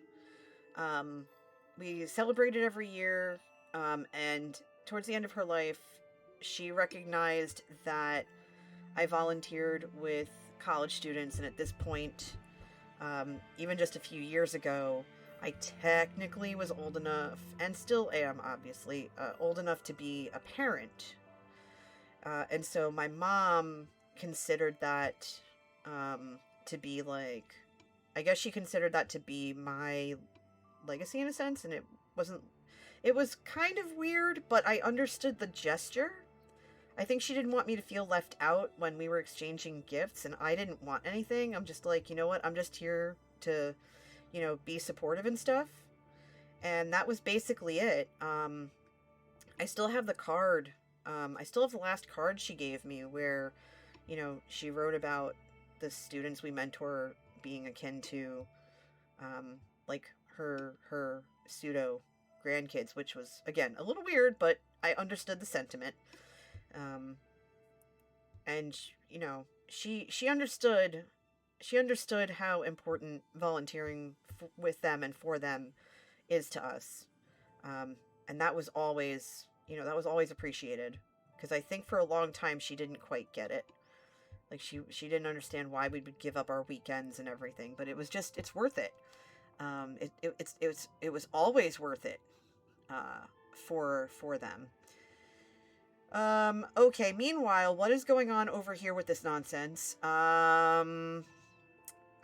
We celebrate it every year, and towards the end of her life, she recognized that I volunteered with college students, and at this point, even just a few years ago, I technically was old enough, and still am, obviously, old enough to be a parent. And so my mom considered that to be like, I guess she considered that to be my legacy in a sense, and it was kind of weird, but I understood the gesture. I think she didn't want me to feel left out when we were exchanging gifts, and I didn't want anything. I'm just like, you know what, I'm just here to, you know, be supportive and stuff. And that was basically it. I still have the card. I still have the last card she gave me where, you know, she wrote about the students we mentor being akin to, like her pseudo grandkids, which was, again, a little weird, but I understood the sentiment. And, you know, she understood how important volunteering with them and for them is to us. And that was always, you know, that was always appreciated, because I think for a long time she didn't quite get it. Like, she didn't understand why we would give up our weekends and everything, but it was just, it's worth it. It was always worth it, for them. Okay, meanwhile, what is going on over here with this nonsense? I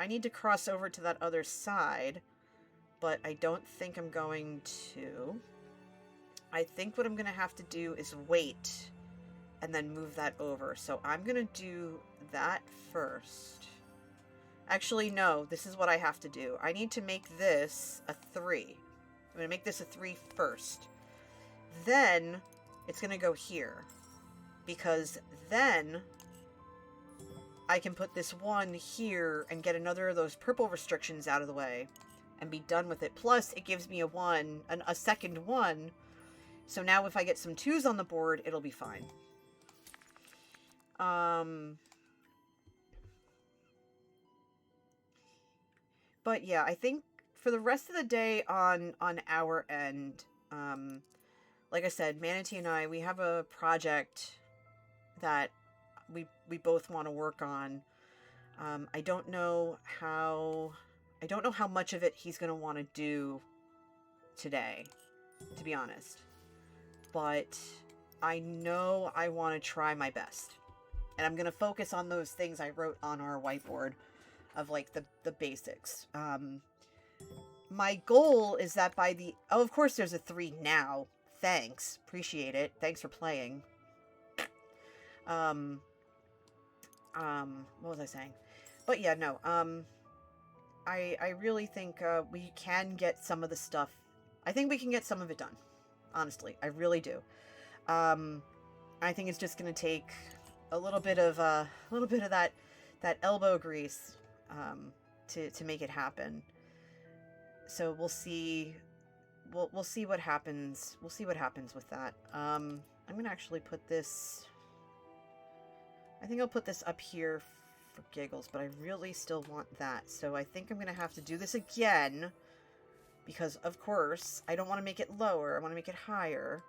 need to cross over to that other side, but I don't think I'm going to. I think what I'm going to have to do is wait and then move that over. So I'm going to do that first. Actually, no, this is what I have to do. I need to make this a 3. I'm going to make this a 3 first. Then it's going to go here, because then I can put this 1 here and get another of those purple restrictions out of the way and be done with it. Plus, it gives me a second 1. So now if I get some 2s on the board, it'll be fine. But yeah, I think for the rest of the day on our end, like I said, Manatee and I, we have a project that we both want to work on. I don't know how much of it he's going to want to do today, to be honest. But I know I want to try my best. And I'm going to focus on those things I wrote on our whiteboard of, like, the basics. My goal is that by the... Oh, of course there's a 3 now. Thanks. Appreciate it. Thanks for playing. What was I saying? But yeah, no. I really think we can get some of the stuff. I think we can get some of it done. Honestly, I really do. I think it's just going to take a little bit of that elbow grease to make it happen. So we'll see. We'll see what happens. We'll see what happens with that. I'm gonna actually put this. I think I'll put this up here for giggles, but I really still want that. So I think I'm gonna have to do this again because, of course, I don't want to make it lower. I want to make it higher.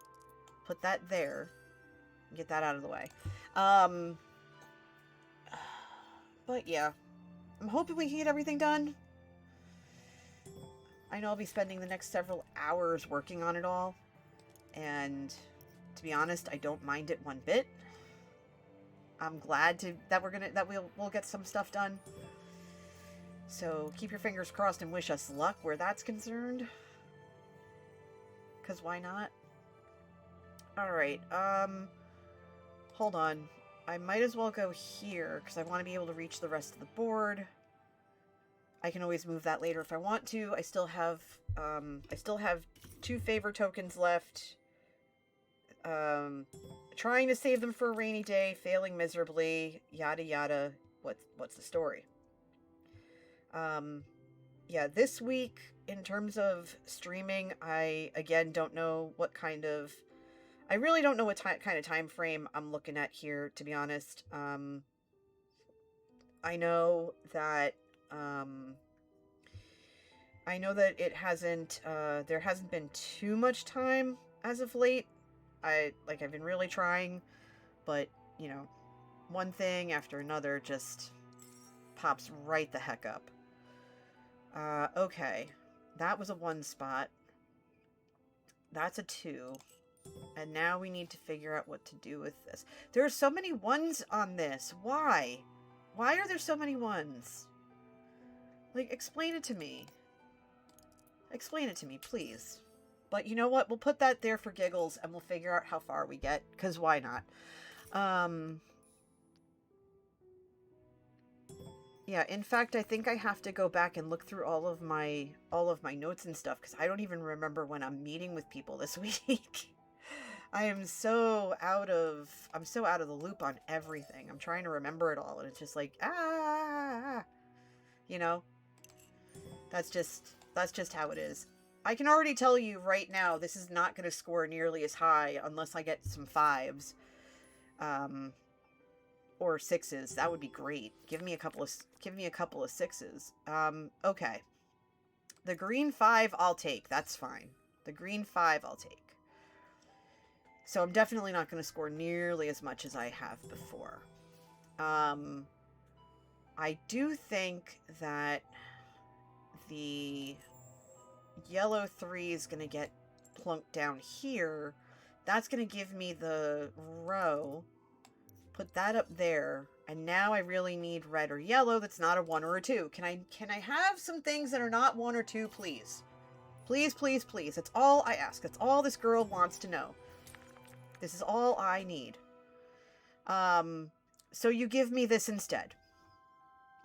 Put that there. Get that out of the way. But yeah, I'm hoping we can get everything done. I know I'll be spending the next several hours working on it all, and to be honest, I don't mind it one bit. I'm glad that we'll get some stuff done. So keep your fingers crossed and wish us luck where that's concerned. 'Cause why not? Alright, hold on. I might as well go here, because I want to be able to reach the rest of the board. I can always move that later if I want to. I still have 2 favor tokens left. Trying to save them for a rainy day, failing miserably, yada yada. What's the story? Yeah, this week, in terms of streaming, I, again, don't know what kind of... I really don't know what kind of time frame I'm looking at here, to be honest. I know that it hasn't, there hasn't been too much time as of late. I've been really trying, but, you know, one thing after another just pops right the heck up. Okay. That was a 1 spot. That's a 2. And now we need to figure out what to do with this. There are so many 1s on this. Why? Why are there so many 1s? Like, explain it to me. Explain it to me, please. But you know what? We'll put that there for giggles, and we'll figure out how far we get, because why not? Yeah, in fact, I think I have to go back and look through all of my notes and stuff, because I don't even remember when I'm meeting with people this week. I'm so out of the loop on everything. I'm trying to remember it all, and it's just like, you know? That's just how it is. I can already tell you right now, this is not going to score nearly as high unless I get some 5s. Or 6s. That would be great. Give me a couple of 6s. Okay. The green 5 I'll take. That's fine. The green 5 I'll take. So I'm definitely not going to score nearly as much as I have before. I do think that the yellow 3 is going to get plunked down here. That's going to give me the row. Put that up there. And now I really need red or yellow that's not a 1 or a 2. Can I have some things that are not 1 or 2, please? Please, please, please. That's all I ask. That's all this girl wants to know. This is all I need. So you give me this instead.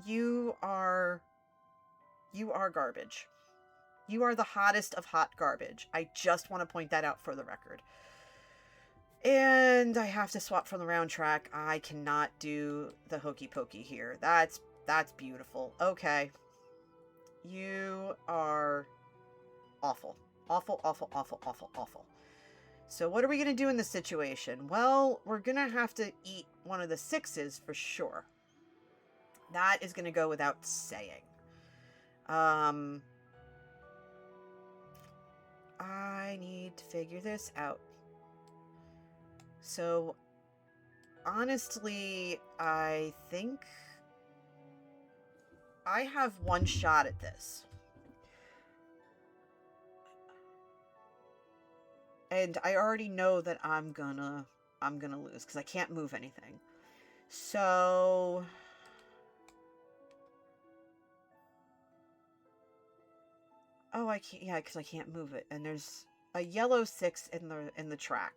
You are garbage. You are the hottest of hot garbage. I just want to point that out for the record. And I have to swap from the round track. I cannot do the hokey pokey here. That's beautiful. Okay. You are awful. Awful, awful, awful, awful, awful. So what are we going to do in this situation? Well, we're going to have to eat one of the 6s for sure. That is going to go without saying. I need to figure this out. So, honestly, I think I have 1 shot at this. And I already know that I'm gonna lose because I can't move anything. So oh, I can't. Yeah, because I can't move it, and there's a yellow 6 in the track,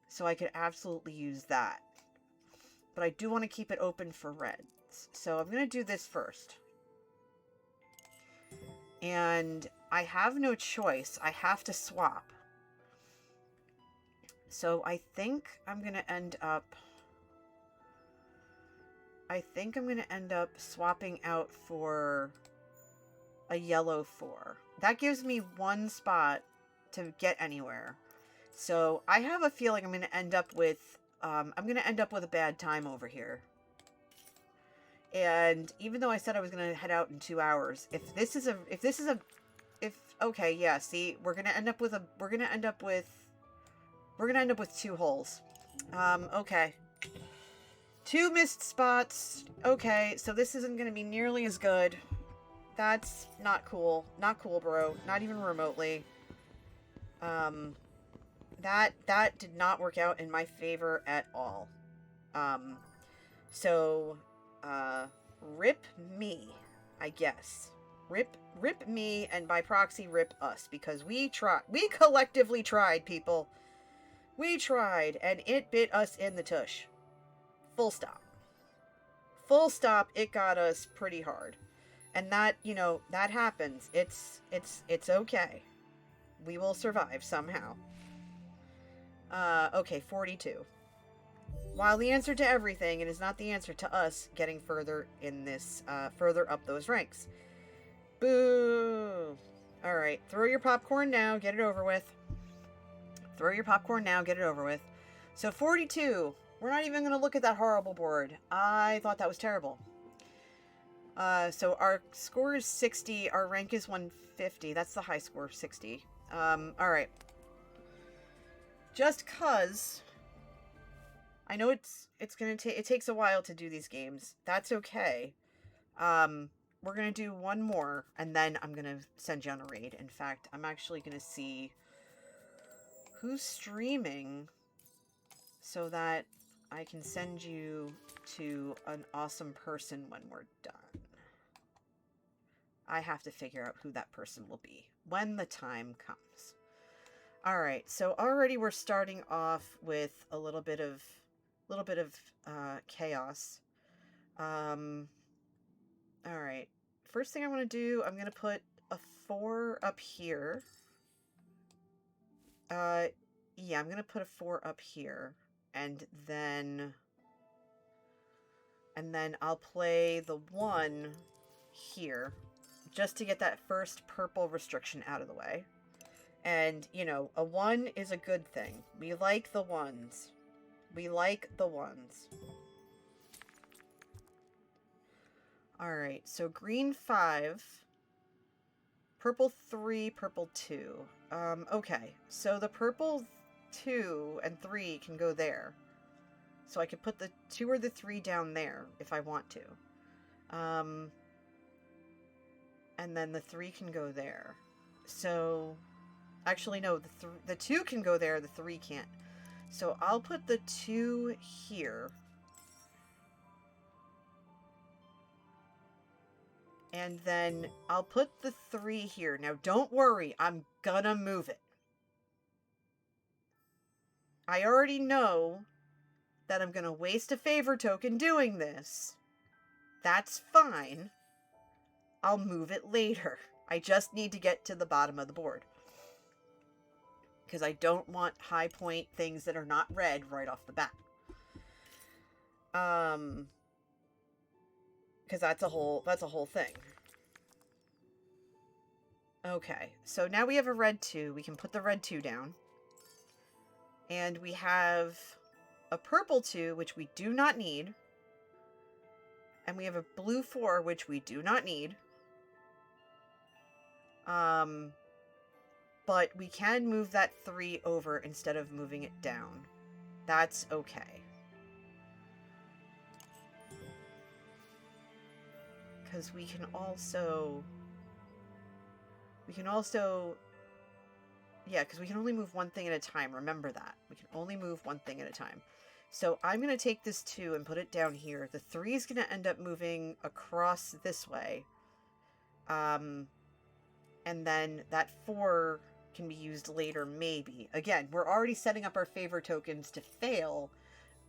so I could absolutely use that. But I do want to keep it open for reds, so I'm gonna do this first. And I have no choice. I have to swap. So I think I'm going to end up I think I'm going to end up swapping out for a yellow 4. That gives me 1 spot to get anywhere. So I have a feeling I'm going to end up with a bad time over here. And even though I said I was going to head out in 2 hours, okay, yeah, see, we're going to end up with 2 holes. Okay. 2 missed spots. Okay, so this isn't going to be nearly as good. That's not cool. Not cool, bro. Not even remotely. That did not work out in my favor at all. So, rip me, I guess. Rip me, and by proxy, rip us, because we collectively tried, people. We tried, and it bit us in the tush. Full stop. Full stop, it got us pretty hard. And that, that happens. It's okay. We will survive somehow. Okay, 42. While the answer to everything, it is not the answer to us getting further in this, further up those ranks. Boo! Alright, throw your popcorn now, get it over with. Throw your popcorn now, get it over with. So 42. We're not even going to look at that horrible board. I thought that was terrible. So our score is 60. Our rank is 150. That's the high score, 60. Alright. Just cause I know it takes a while to do these games. That's okay. We're gonna do one more, and then I'm gonna send you on a raid. In fact, I'm actually gonna see who's streaming so that I can send you to an awesome person when we're done. I have to figure out who that person will be when the time comes. Alright, so already we're starting off with a little bit of chaos. Alright. First thing I want to do, I'm going to put a 4 up here. Yeah, I'm going to put a 4 up here. And then I'll play the 1 here, just to get that first purple restriction out of the way. And, a 1 is a good thing. We like the 1s. We like the 1s. Alright, so green 5, purple 3, purple 2. Okay, so the purple 2 and 3 can go there. So I could put the 2 or the 3 down there if I want to. And then the 3 can go there. So, actually no, the 2 can go there, the 3 can't. So I'll put the 2 here. And then I'll put the 3 here. Now don't worry, I'm gonna move it. I already know that I'm gonna waste a favor token doing this. That's fine. I'll move it later. I just need to get to the bottom of the board. Because I don't want high point things that are not red right off the bat. Because that's a whole thing. Okay, so now we have a red 2. We can put the red 2 down. And we have a purple 2, which we do not need. And we have a blue 4, which we do not need. But we can move that 3 over instead of moving it down. That's okay. Because we can also... Yeah, because we can only move one thing at a time. Remember that. We can only move one thing at a time. So I'm going to take this 2 and put it down here. The 3 is going to end up moving across this way. And then that 4 can be used later, maybe. Again, we're already setting up our favor tokens to fail,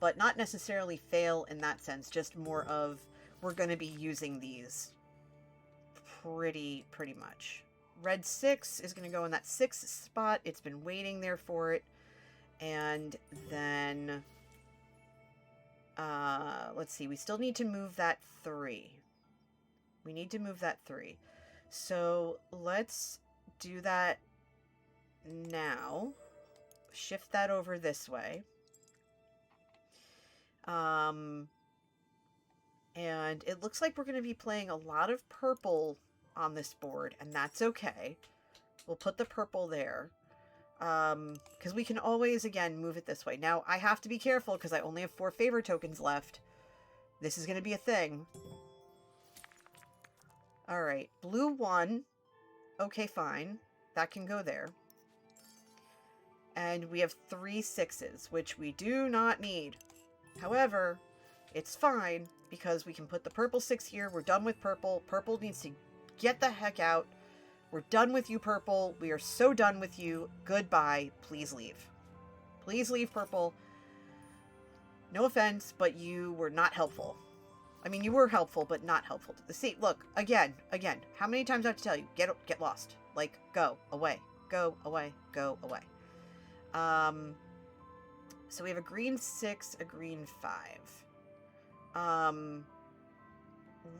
but not necessarily fail in that sense. Just more of, we're going to be using these pretty much. Red 6 is going to go in that 6th spot. It's been waiting there for it. And then Let's see. We still need to move that 3. We need to move that 3. So let's do that now. Shift that over this way. And it looks like we're going to be playing a lot of purple on this board, and that's okay. We'll put the purple there. Because we can always, again, move it this way. Now, I have to be careful because I only have 4 favor tokens left. This is going to be a thing. Alright, blue 1. Okay, fine. That can go there. And we have 3 6s, which we do not need. However, it's fine because we can put the purple 6 here. We're done with purple. Purple needs to get the heck out. We're done with you, purple. We are so done with you. Goodbye. Please leave. Please leave, purple. No offense, but you were not helpful. I mean, you were helpful, but not helpful. See, look, again. How many times do I have to tell you? Get lost. Like, go away. Go away. Go away. So we have a green 6, a green 5.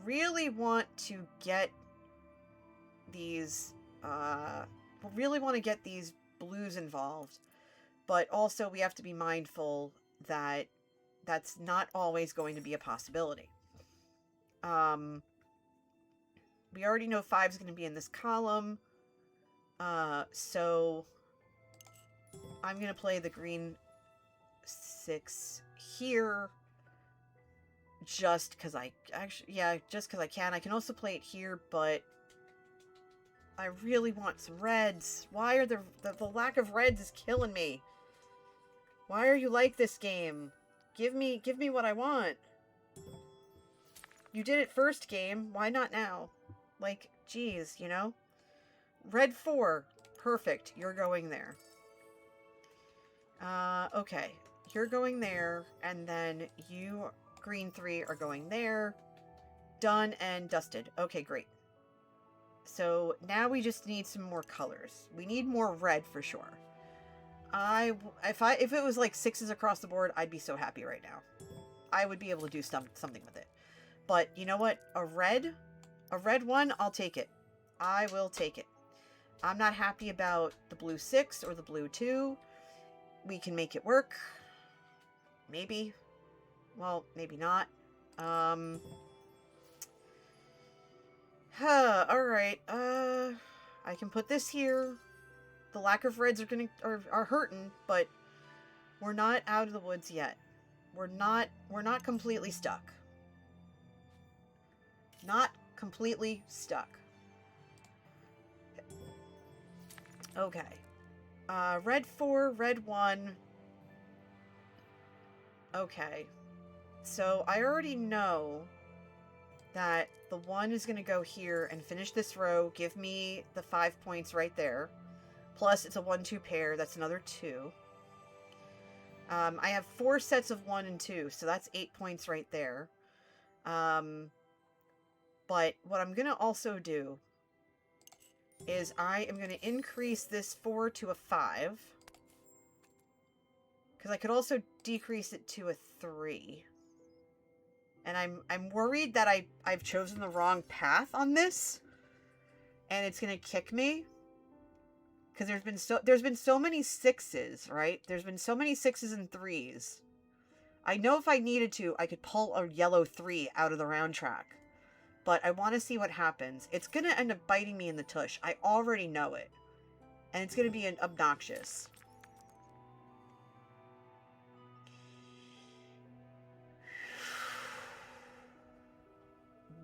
Really want to get these, really want to get these blues involved, but also we have to be mindful that that's not always going to be a possibility. We already know 5 is going to be in this column, so I'm going to play the green 6 here, just because just because I can. I can also play it here, but I really want some reds. Why are the lack of reds is killing me? Why are you like this game? Give me what I want. You did it first game. Why not now? Like, geez, you know? Red 4. Perfect. You're going there. Okay. You're going there, and then you, green 3, are going there. Done and dusted. Okay, great. So now we just need some more colors. We need more red for sure. If it was like 6s across the board, I'd be so happy right now. I would be able to do something with it. But you know what? A red 1, I'll take it. I will take it. I'm not happy about the blue 6 or the blue 2. We can make it work. Maybe. Well, maybe not. Alright. I can put this here. The lack of reds are hurting, but we're not out of the woods yet. We're not completely stuck. Not completely stuck. Okay. Red 4, red 1. Okay. So I already know that the 1 is going to go here and finish this row. Give me the 5 points right there. Plus, it's a 1-2 pair. That's another 2. I have 4 sets of 1 and 2, so that's 8 points right there. But what I'm going to also do is I am going to increase this 4 to a 5. Because I could also decrease it to a 3. And I'm worried that I've chosen the wrong path on this. And it's going to kick me. Because there's been so many 6s, right? There's been so many 6s and 3s. I know if I needed to, I could pull a yellow 3 out of the round track. But I want to see what happens. It's going to end up biting me in the tush. I already know it. And it's going to be obnoxious.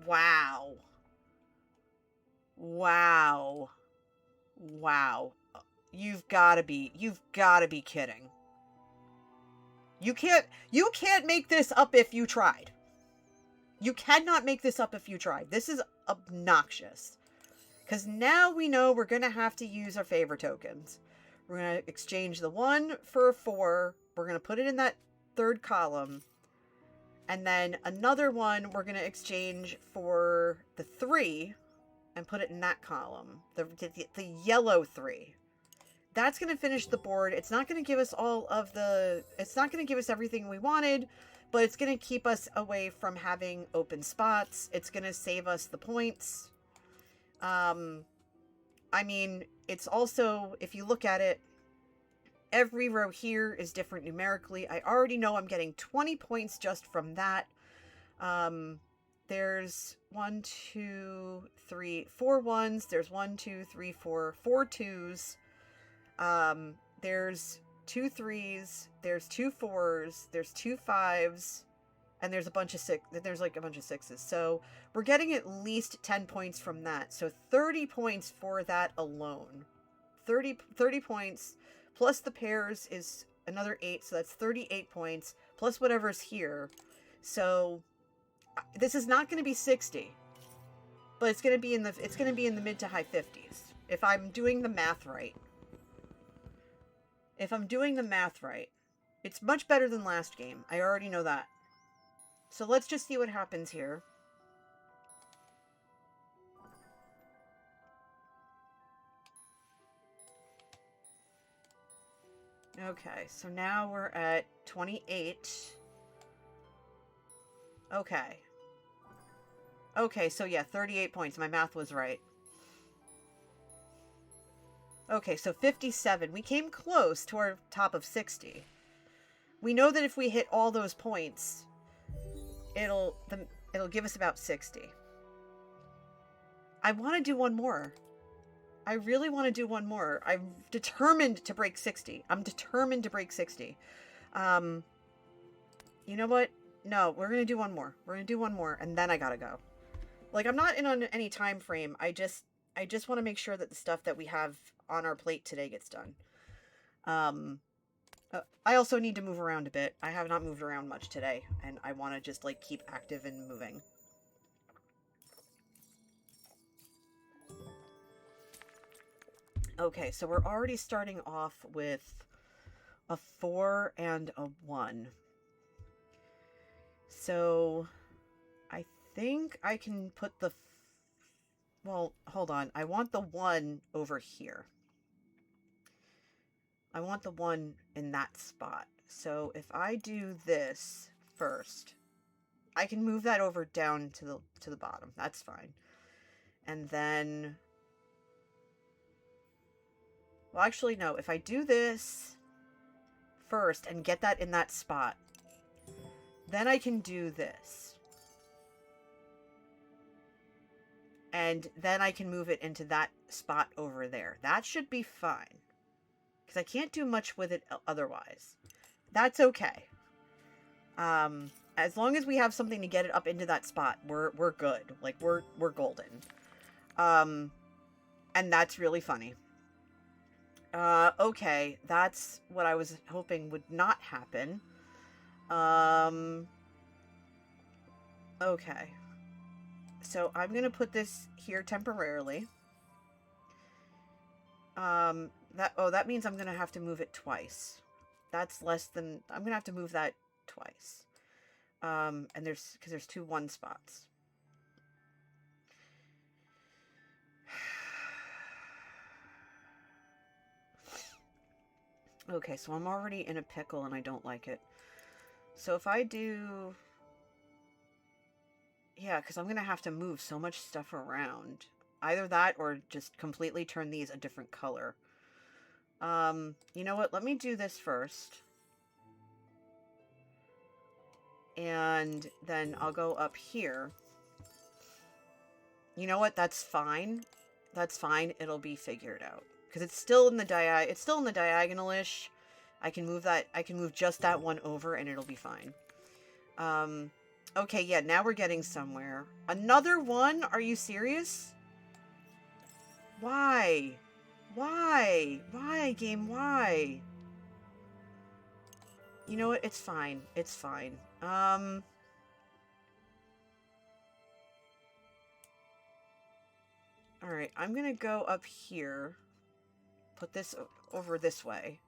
Wow. Wow. Wow. You've got to be kidding. You can't make this up if you tried. You cannot make this up if you tried. This is obnoxious. Because now we know we're going to have to use our favor tokens. We're going to exchange the 1 for a 4. We're going to put it in that 3rd column. And then another 1 we're going to exchange for the 3 and put it in that column. The yellow 3. That's going to finish the board. It's not going to give us it's not going to give us everything we wanted, but it's going to keep us away from having open spots. It's going to save us the points. I mean, it's also, if you look at it, every row here is different numerically. I already know I'm getting 20 points just from that. There's 1, 2, 3, 4 ones. There's 1, 2, 3, 4 twos. There's 2 threes. There's 2 fours. There's 2 fives. And there's a bunch of there's like a bunch of sixes. So we're getting at least 10 points from that. So 30 points for that alone. 30 points plus the pairs is another 8. So that's 38 points plus whatever's here. So this is not going to be 60, but it's going to be in the mid to high 50s if I'm doing the math right. It's much better than last game. I already know that. So let's just see what happens here. Okay, so now we're at 28. Okay, so yeah, 38 points. My math was right. Okay, so 57. We came close to our top of 60. We know that if we hit all those points, it'll give us about 60. I want to do one more. I really want to do one more. I'm determined to break 60. You know what? No, we're going to do one more. And then I gotta go. Like, I'm not in on any time frame. I just want to make sure that the stuff that we have on our plate today gets done. I also need to move around a bit. I have not moved around much today, and I want to just, like, keep active and moving. Okay, so we're already starting off with a 4 and a 1. So I think I can put the... Well, hold on. I want the 1 over here. I want the 1 in that spot. So if I do this first, I can move that over down to the bottom. That's fine. And then... Well, actually, no. If I do this first and get that in that spot, then I can do this. And then I can move it into that spot over there. That should be fine. Because I can't do much with it otherwise. That's okay. As long as we have something to get it up into that spot, we're good. Like, we're golden. And that's really funny. Okay, that's what I was hoping would not happen. Okay. So I'm gonna put this here temporarily. That means I'm gonna have to move it twice. That's less than... I'm gonna have to move that twice. And because there's 2 1 spots. Okay, so I'm already in a pickle and I don't like it. So if I do... Yeah, because I'm going to have to move so much stuff around. Either that or just completely turn these a different color. You know what? Let me do this first. And then I'll go up here. You know what? That's fine. That's fine. It'll be figured out. Because it's still in the diagonal-ish. I can move that. I can move just that one over and it'll be fine. Okay, yeah, now we're getting somewhere. Another 1? Are you serious? Why? Why? Why, game? Why? You know what? It's fine. It's fine. Alright, I'm gonna go up here. Put this over this way.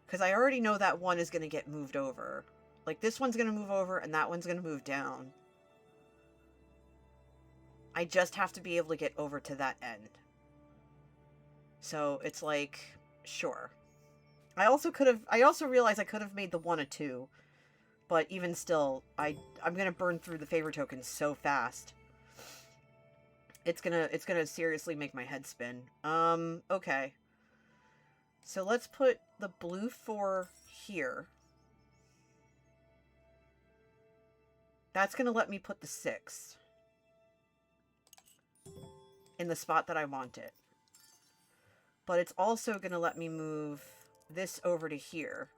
Because I already know that 1 is gonna get moved over. Like, this one's gonna move over, and that one's gonna move down. I just have to be able to get over to that end. So, it's like, sure. I also realized I could have made the 1 a 2. But even still, I'm gonna burn through the favor tokens so fast. It's gonna seriously make my head spin. Okay. So let's put the blue 4 here. That's gonna let me put the 6 in the spot that I want it. But it's also gonna let me move this over to here.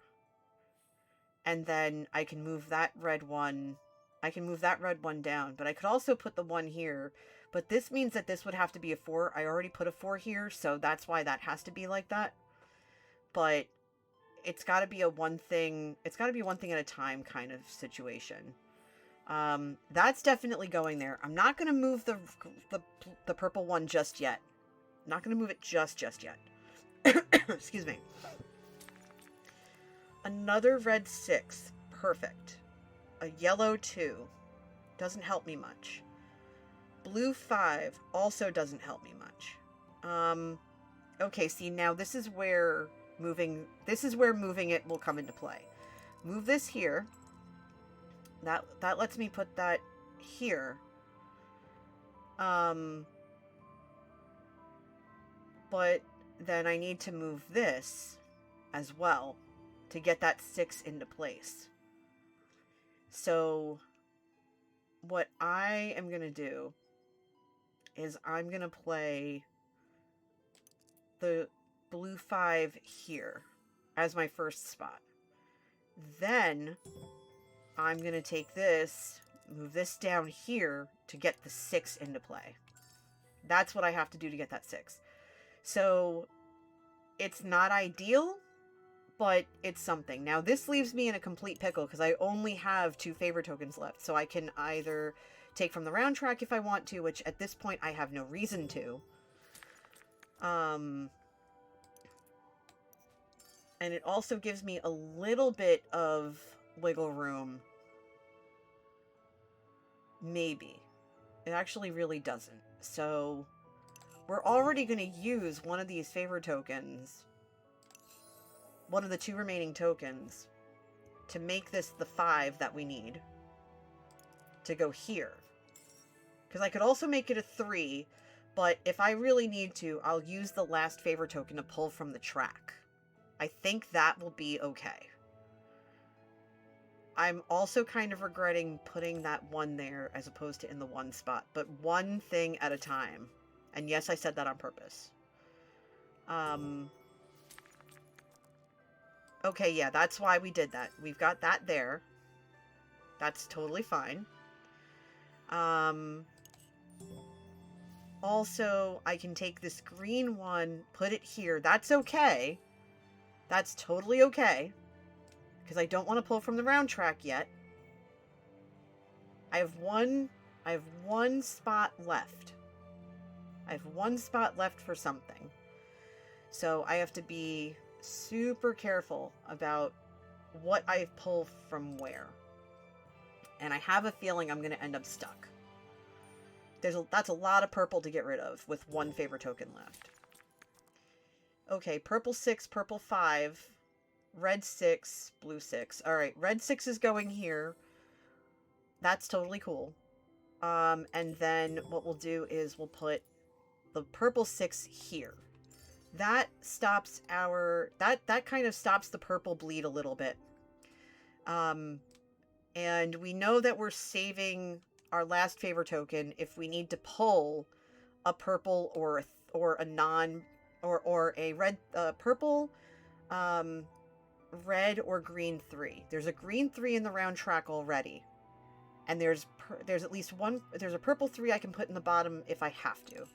And then I can move that red one. I can move that red one down. But I could also put the 1 here. But this means that this would have to be a 4. I already put a 4 here, so that's why that has to be like that. But it's got to be a one thing. It's got to be one thing at a time kind of situation. That's definitely going there. I'm not going to move the purple one just yet. I'm not going to move it just yet. Excuse me. Another red 6. Perfect. A yellow 2. Doesn't help me much. Blue 5 also doesn't help me much. Okay, see, now this is where moving it will come into play. Move this here. That lets me put that here. But then I need to move this as well to get that 6 into place. So what I am going to do is I'm going to play the blue 5 here as my first spot. Then I'm going to take this, move this down here to get the 6 into play. That's what I have to do to get that 6. So it's not ideal, but it's something. Now this leaves me in a complete pickle because I only have 2 favor tokens left. So I can either take from the round track if I want to, which at this point I have no reason to. And it also gives me a little bit of wiggle room. Maybe. It actually really doesn't. So we're already going to use one of these favor tokens, one of the 2 remaining tokens, to make this the 5 that we need to go here. Because I could also make it a 3, but if I really need to, I'll use the last favor token to pull from the track. I think that will be okay. I'm also kind of regretting putting that 1 there as opposed to in the 1 spot, but one thing at a time. And yes, I said that on purpose. Okay, yeah, that's why we did that. We've got that there. That's totally fine. Also, I can take this green one, put it here. That's okay. That's totally okay. Because I don't want to pull from the round track yet. I have one spot left. I have 1 spot left for something. So I have to be super careful about what I pull from where. And I have a feeling I'm going to end up stuck. That's a lot of purple to get rid of with 1 favor token left. Okay, purple 6, purple 5, red 6, blue 6. Alright, red 6 is going here. That's totally cool. And then what we'll do is we'll put the purple 6 here. That stops that kind of stops the purple bleed a little bit. And we know that we're saving our last favor token if we need to pull a purple or a non or a red purple red or green 3. There's a green 3 in the round track already. And there's at least one, there's a purple 3 I can put in the bottom if I have to.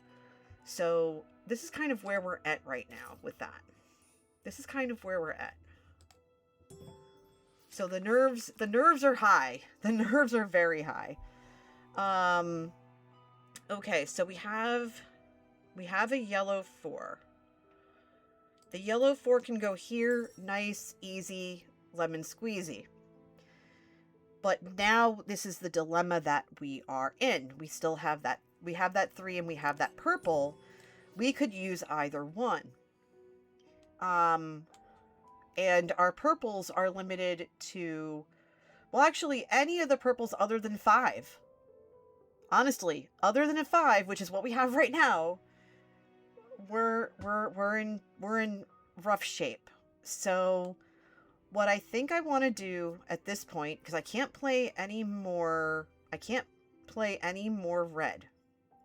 So this is kind of where we're at right now with that. This is kind of where we're at. So the nerves are high. The nerves are very high. Okay, so we have a yellow 4. The yellow 4 can go here, nice, easy, lemon squeezy. But now this is the dilemma that we are in. We still have that. We have that 3 and we have that purple. We could use either one. And our purples are limited to Well, actually, any of the purples other than 5. Honestly, other than a 5, which is what we have right now, we're in rough shape. So what I think I want to do at this point, because I can't play any more red,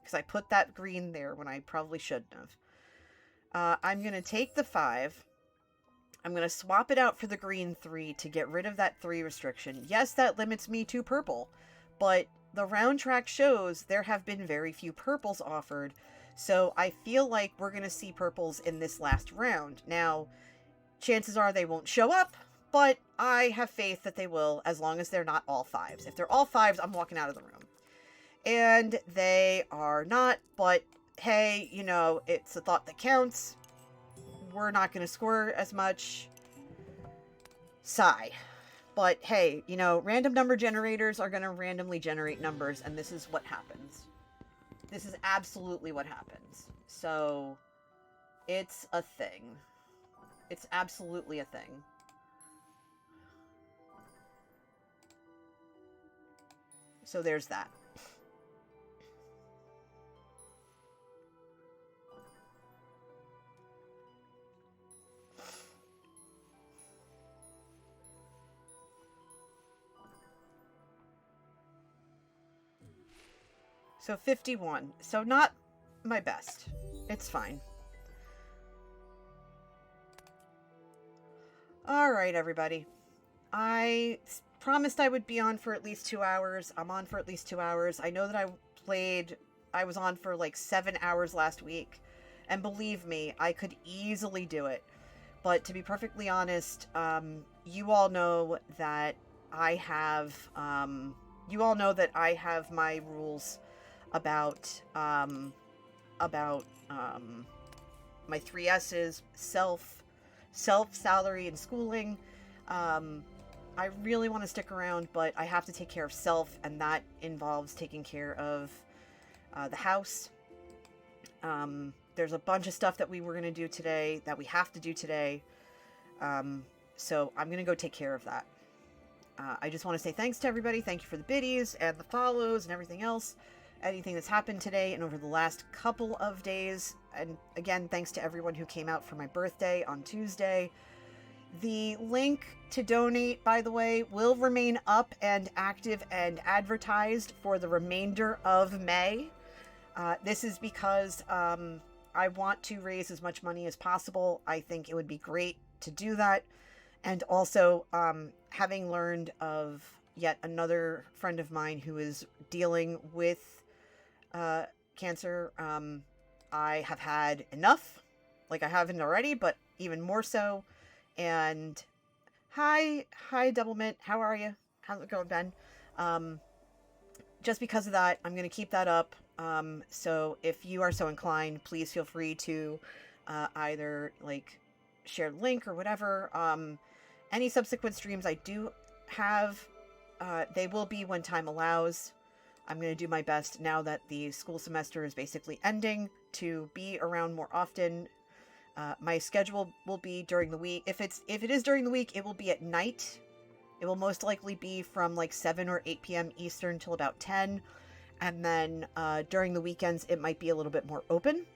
because I put that green there when I probably shouldn't have. I'm going to take the 5. I'm going to swap it out for the green 3 to get rid of that 3 restriction. Yes, that limits me to purple, but the round track shows there have been very few purples offered, so I feel like we're going to see purples in this last round. Now, chances are they won't show up, but I have faith that they will, as long as they're not all 5s. If they're all 5s, I'm walking out of the room. And they are not, but hey, you know, it's a thought that counts. We're not going to score as much. Sigh. But hey, you know, random number generators are going to randomly generate numbers, and this is what happens. This is absolutely what happens. So, it's a thing. It's absolutely a thing. So there's that. So 51. So not my best. It's fine. Alright, everybody. I promised I would be on for at least 2 hours. I'm on for at least 2 hours. I know that I was on for like 7 hours last week. And believe me, I could easily do it. But to be perfectly honest, you all know that I have my rules about my 3 S's, self, salary, and schooling. I really want to stick around, but I have to take care of self, and that involves taking care of the house. There's a bunch of stuff that we were going to do today, that we have to do today. So I'm going to go take care of that. I just want to say thanks to everybody. Thank you for the biddies and the follows and everything else. Anything that's happened today and over the last couple of days. And again, thanks to everyone who came out for my birthday on Tuesday. The link to donate, by the way, will remain up and active and advertised for the remainder of May. This is because I want to raise as much money as possible. I think it would be great to do that. And also, having learned of yet another friend of mine who is dealing with cancer, I have had enough. Like, I haven't already, but even more so. And hi Doublemint, how are you? How's it going, Ben? Just because of that, I'm going to keep that up. So if you are so inclined, please feel free to either like share the link or whatever. Any subsequent streams I do have, they will be when time allows. I'm going to do my best now that the school semester is basically ending to be around more often. My schedule will be during the week. If it is during the week, it will be at night. It will most likely be from like 7 or 8 p.m. Eastern till about 10. And then during the weekends, it might be a little bit more open.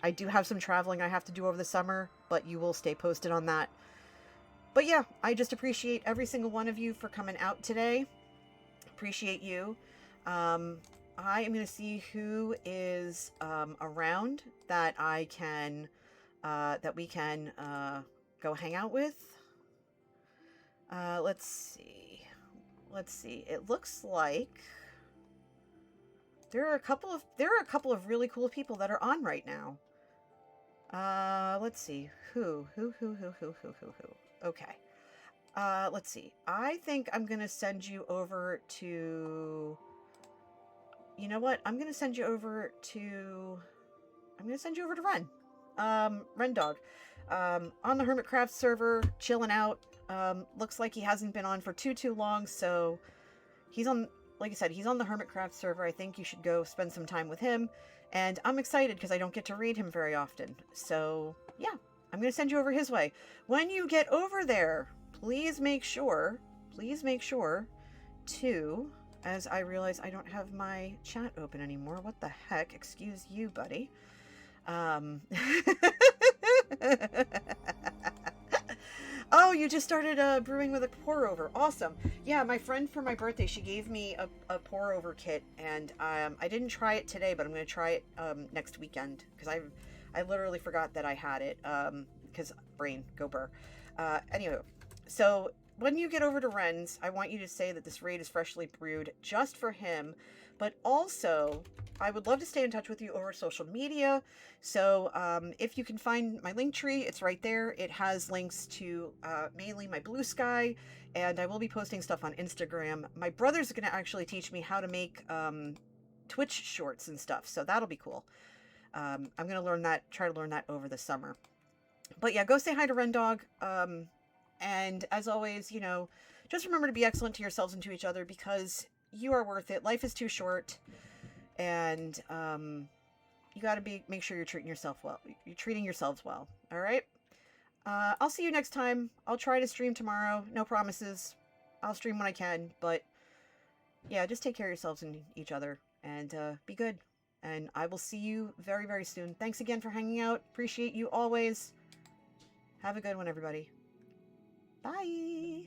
I do have some traveling I have to do over the summer, but you will stay posted on that. But yeah, I just appreciate every single one of you for coming out today. Appreciate you. I am going to see who is around that I can, that we can go hang out with. Let's see. It looks like there are a couple of really cool people that are on right now. Let's see. Who? Okay. Let's see. I think I'm going to send you over to... You know what? I'm going to send you over to Ren. Ren Dog. On the Hermitcraft server, chilling out. Looks like he hasn't been on for too long, so he's on, like I said, he's on the Hermitcraft server. I think you should go spend some time with him. And I'm excited because I don't get to read him very often. So, yeah, I'm going to send you over his way. When you get over there, please make sure to, as I realize I don't have my chat open anymore. What the heck? Excuse you, buddy. Oh, you just started brewing with a pour over. Awesome. Yeah, my friend for my birthday, she gave me a pour over kit, and I didn't try it today, but I'm going to try it next weekend because I literally forgot that I had it because brain go burr. Anyway, so when you get over to Ren's, I want you to say that this raid is freshly brewed just for him, but also I would love to stay in touch with you over social media. So if you can find my link tree, it's right there. It has links to mainly my Blue Sky, and I will be posting stuff on Instagram. My brother's going to actually teach me how to make Twitch shorts and stuff, so that'll be cool. I'm going to try to learn that over the summer. But yeah, go say hi to Ren Dog. And as always, you know, just remember to be excellent to yourselves and to each other because you are worth it. Life is too short. And you got to make sure you're treating yourself well. You're treating yourselves well. All right. I'll see you next time. I'll try to stream tomorrow. No promises. I'll stream when I can. But yeah, just take care of yourselves and each other and be good. And I will see you very, very soon. Thanks again for hanging out. Appreciate you always. Have a good one, everybody. Bye.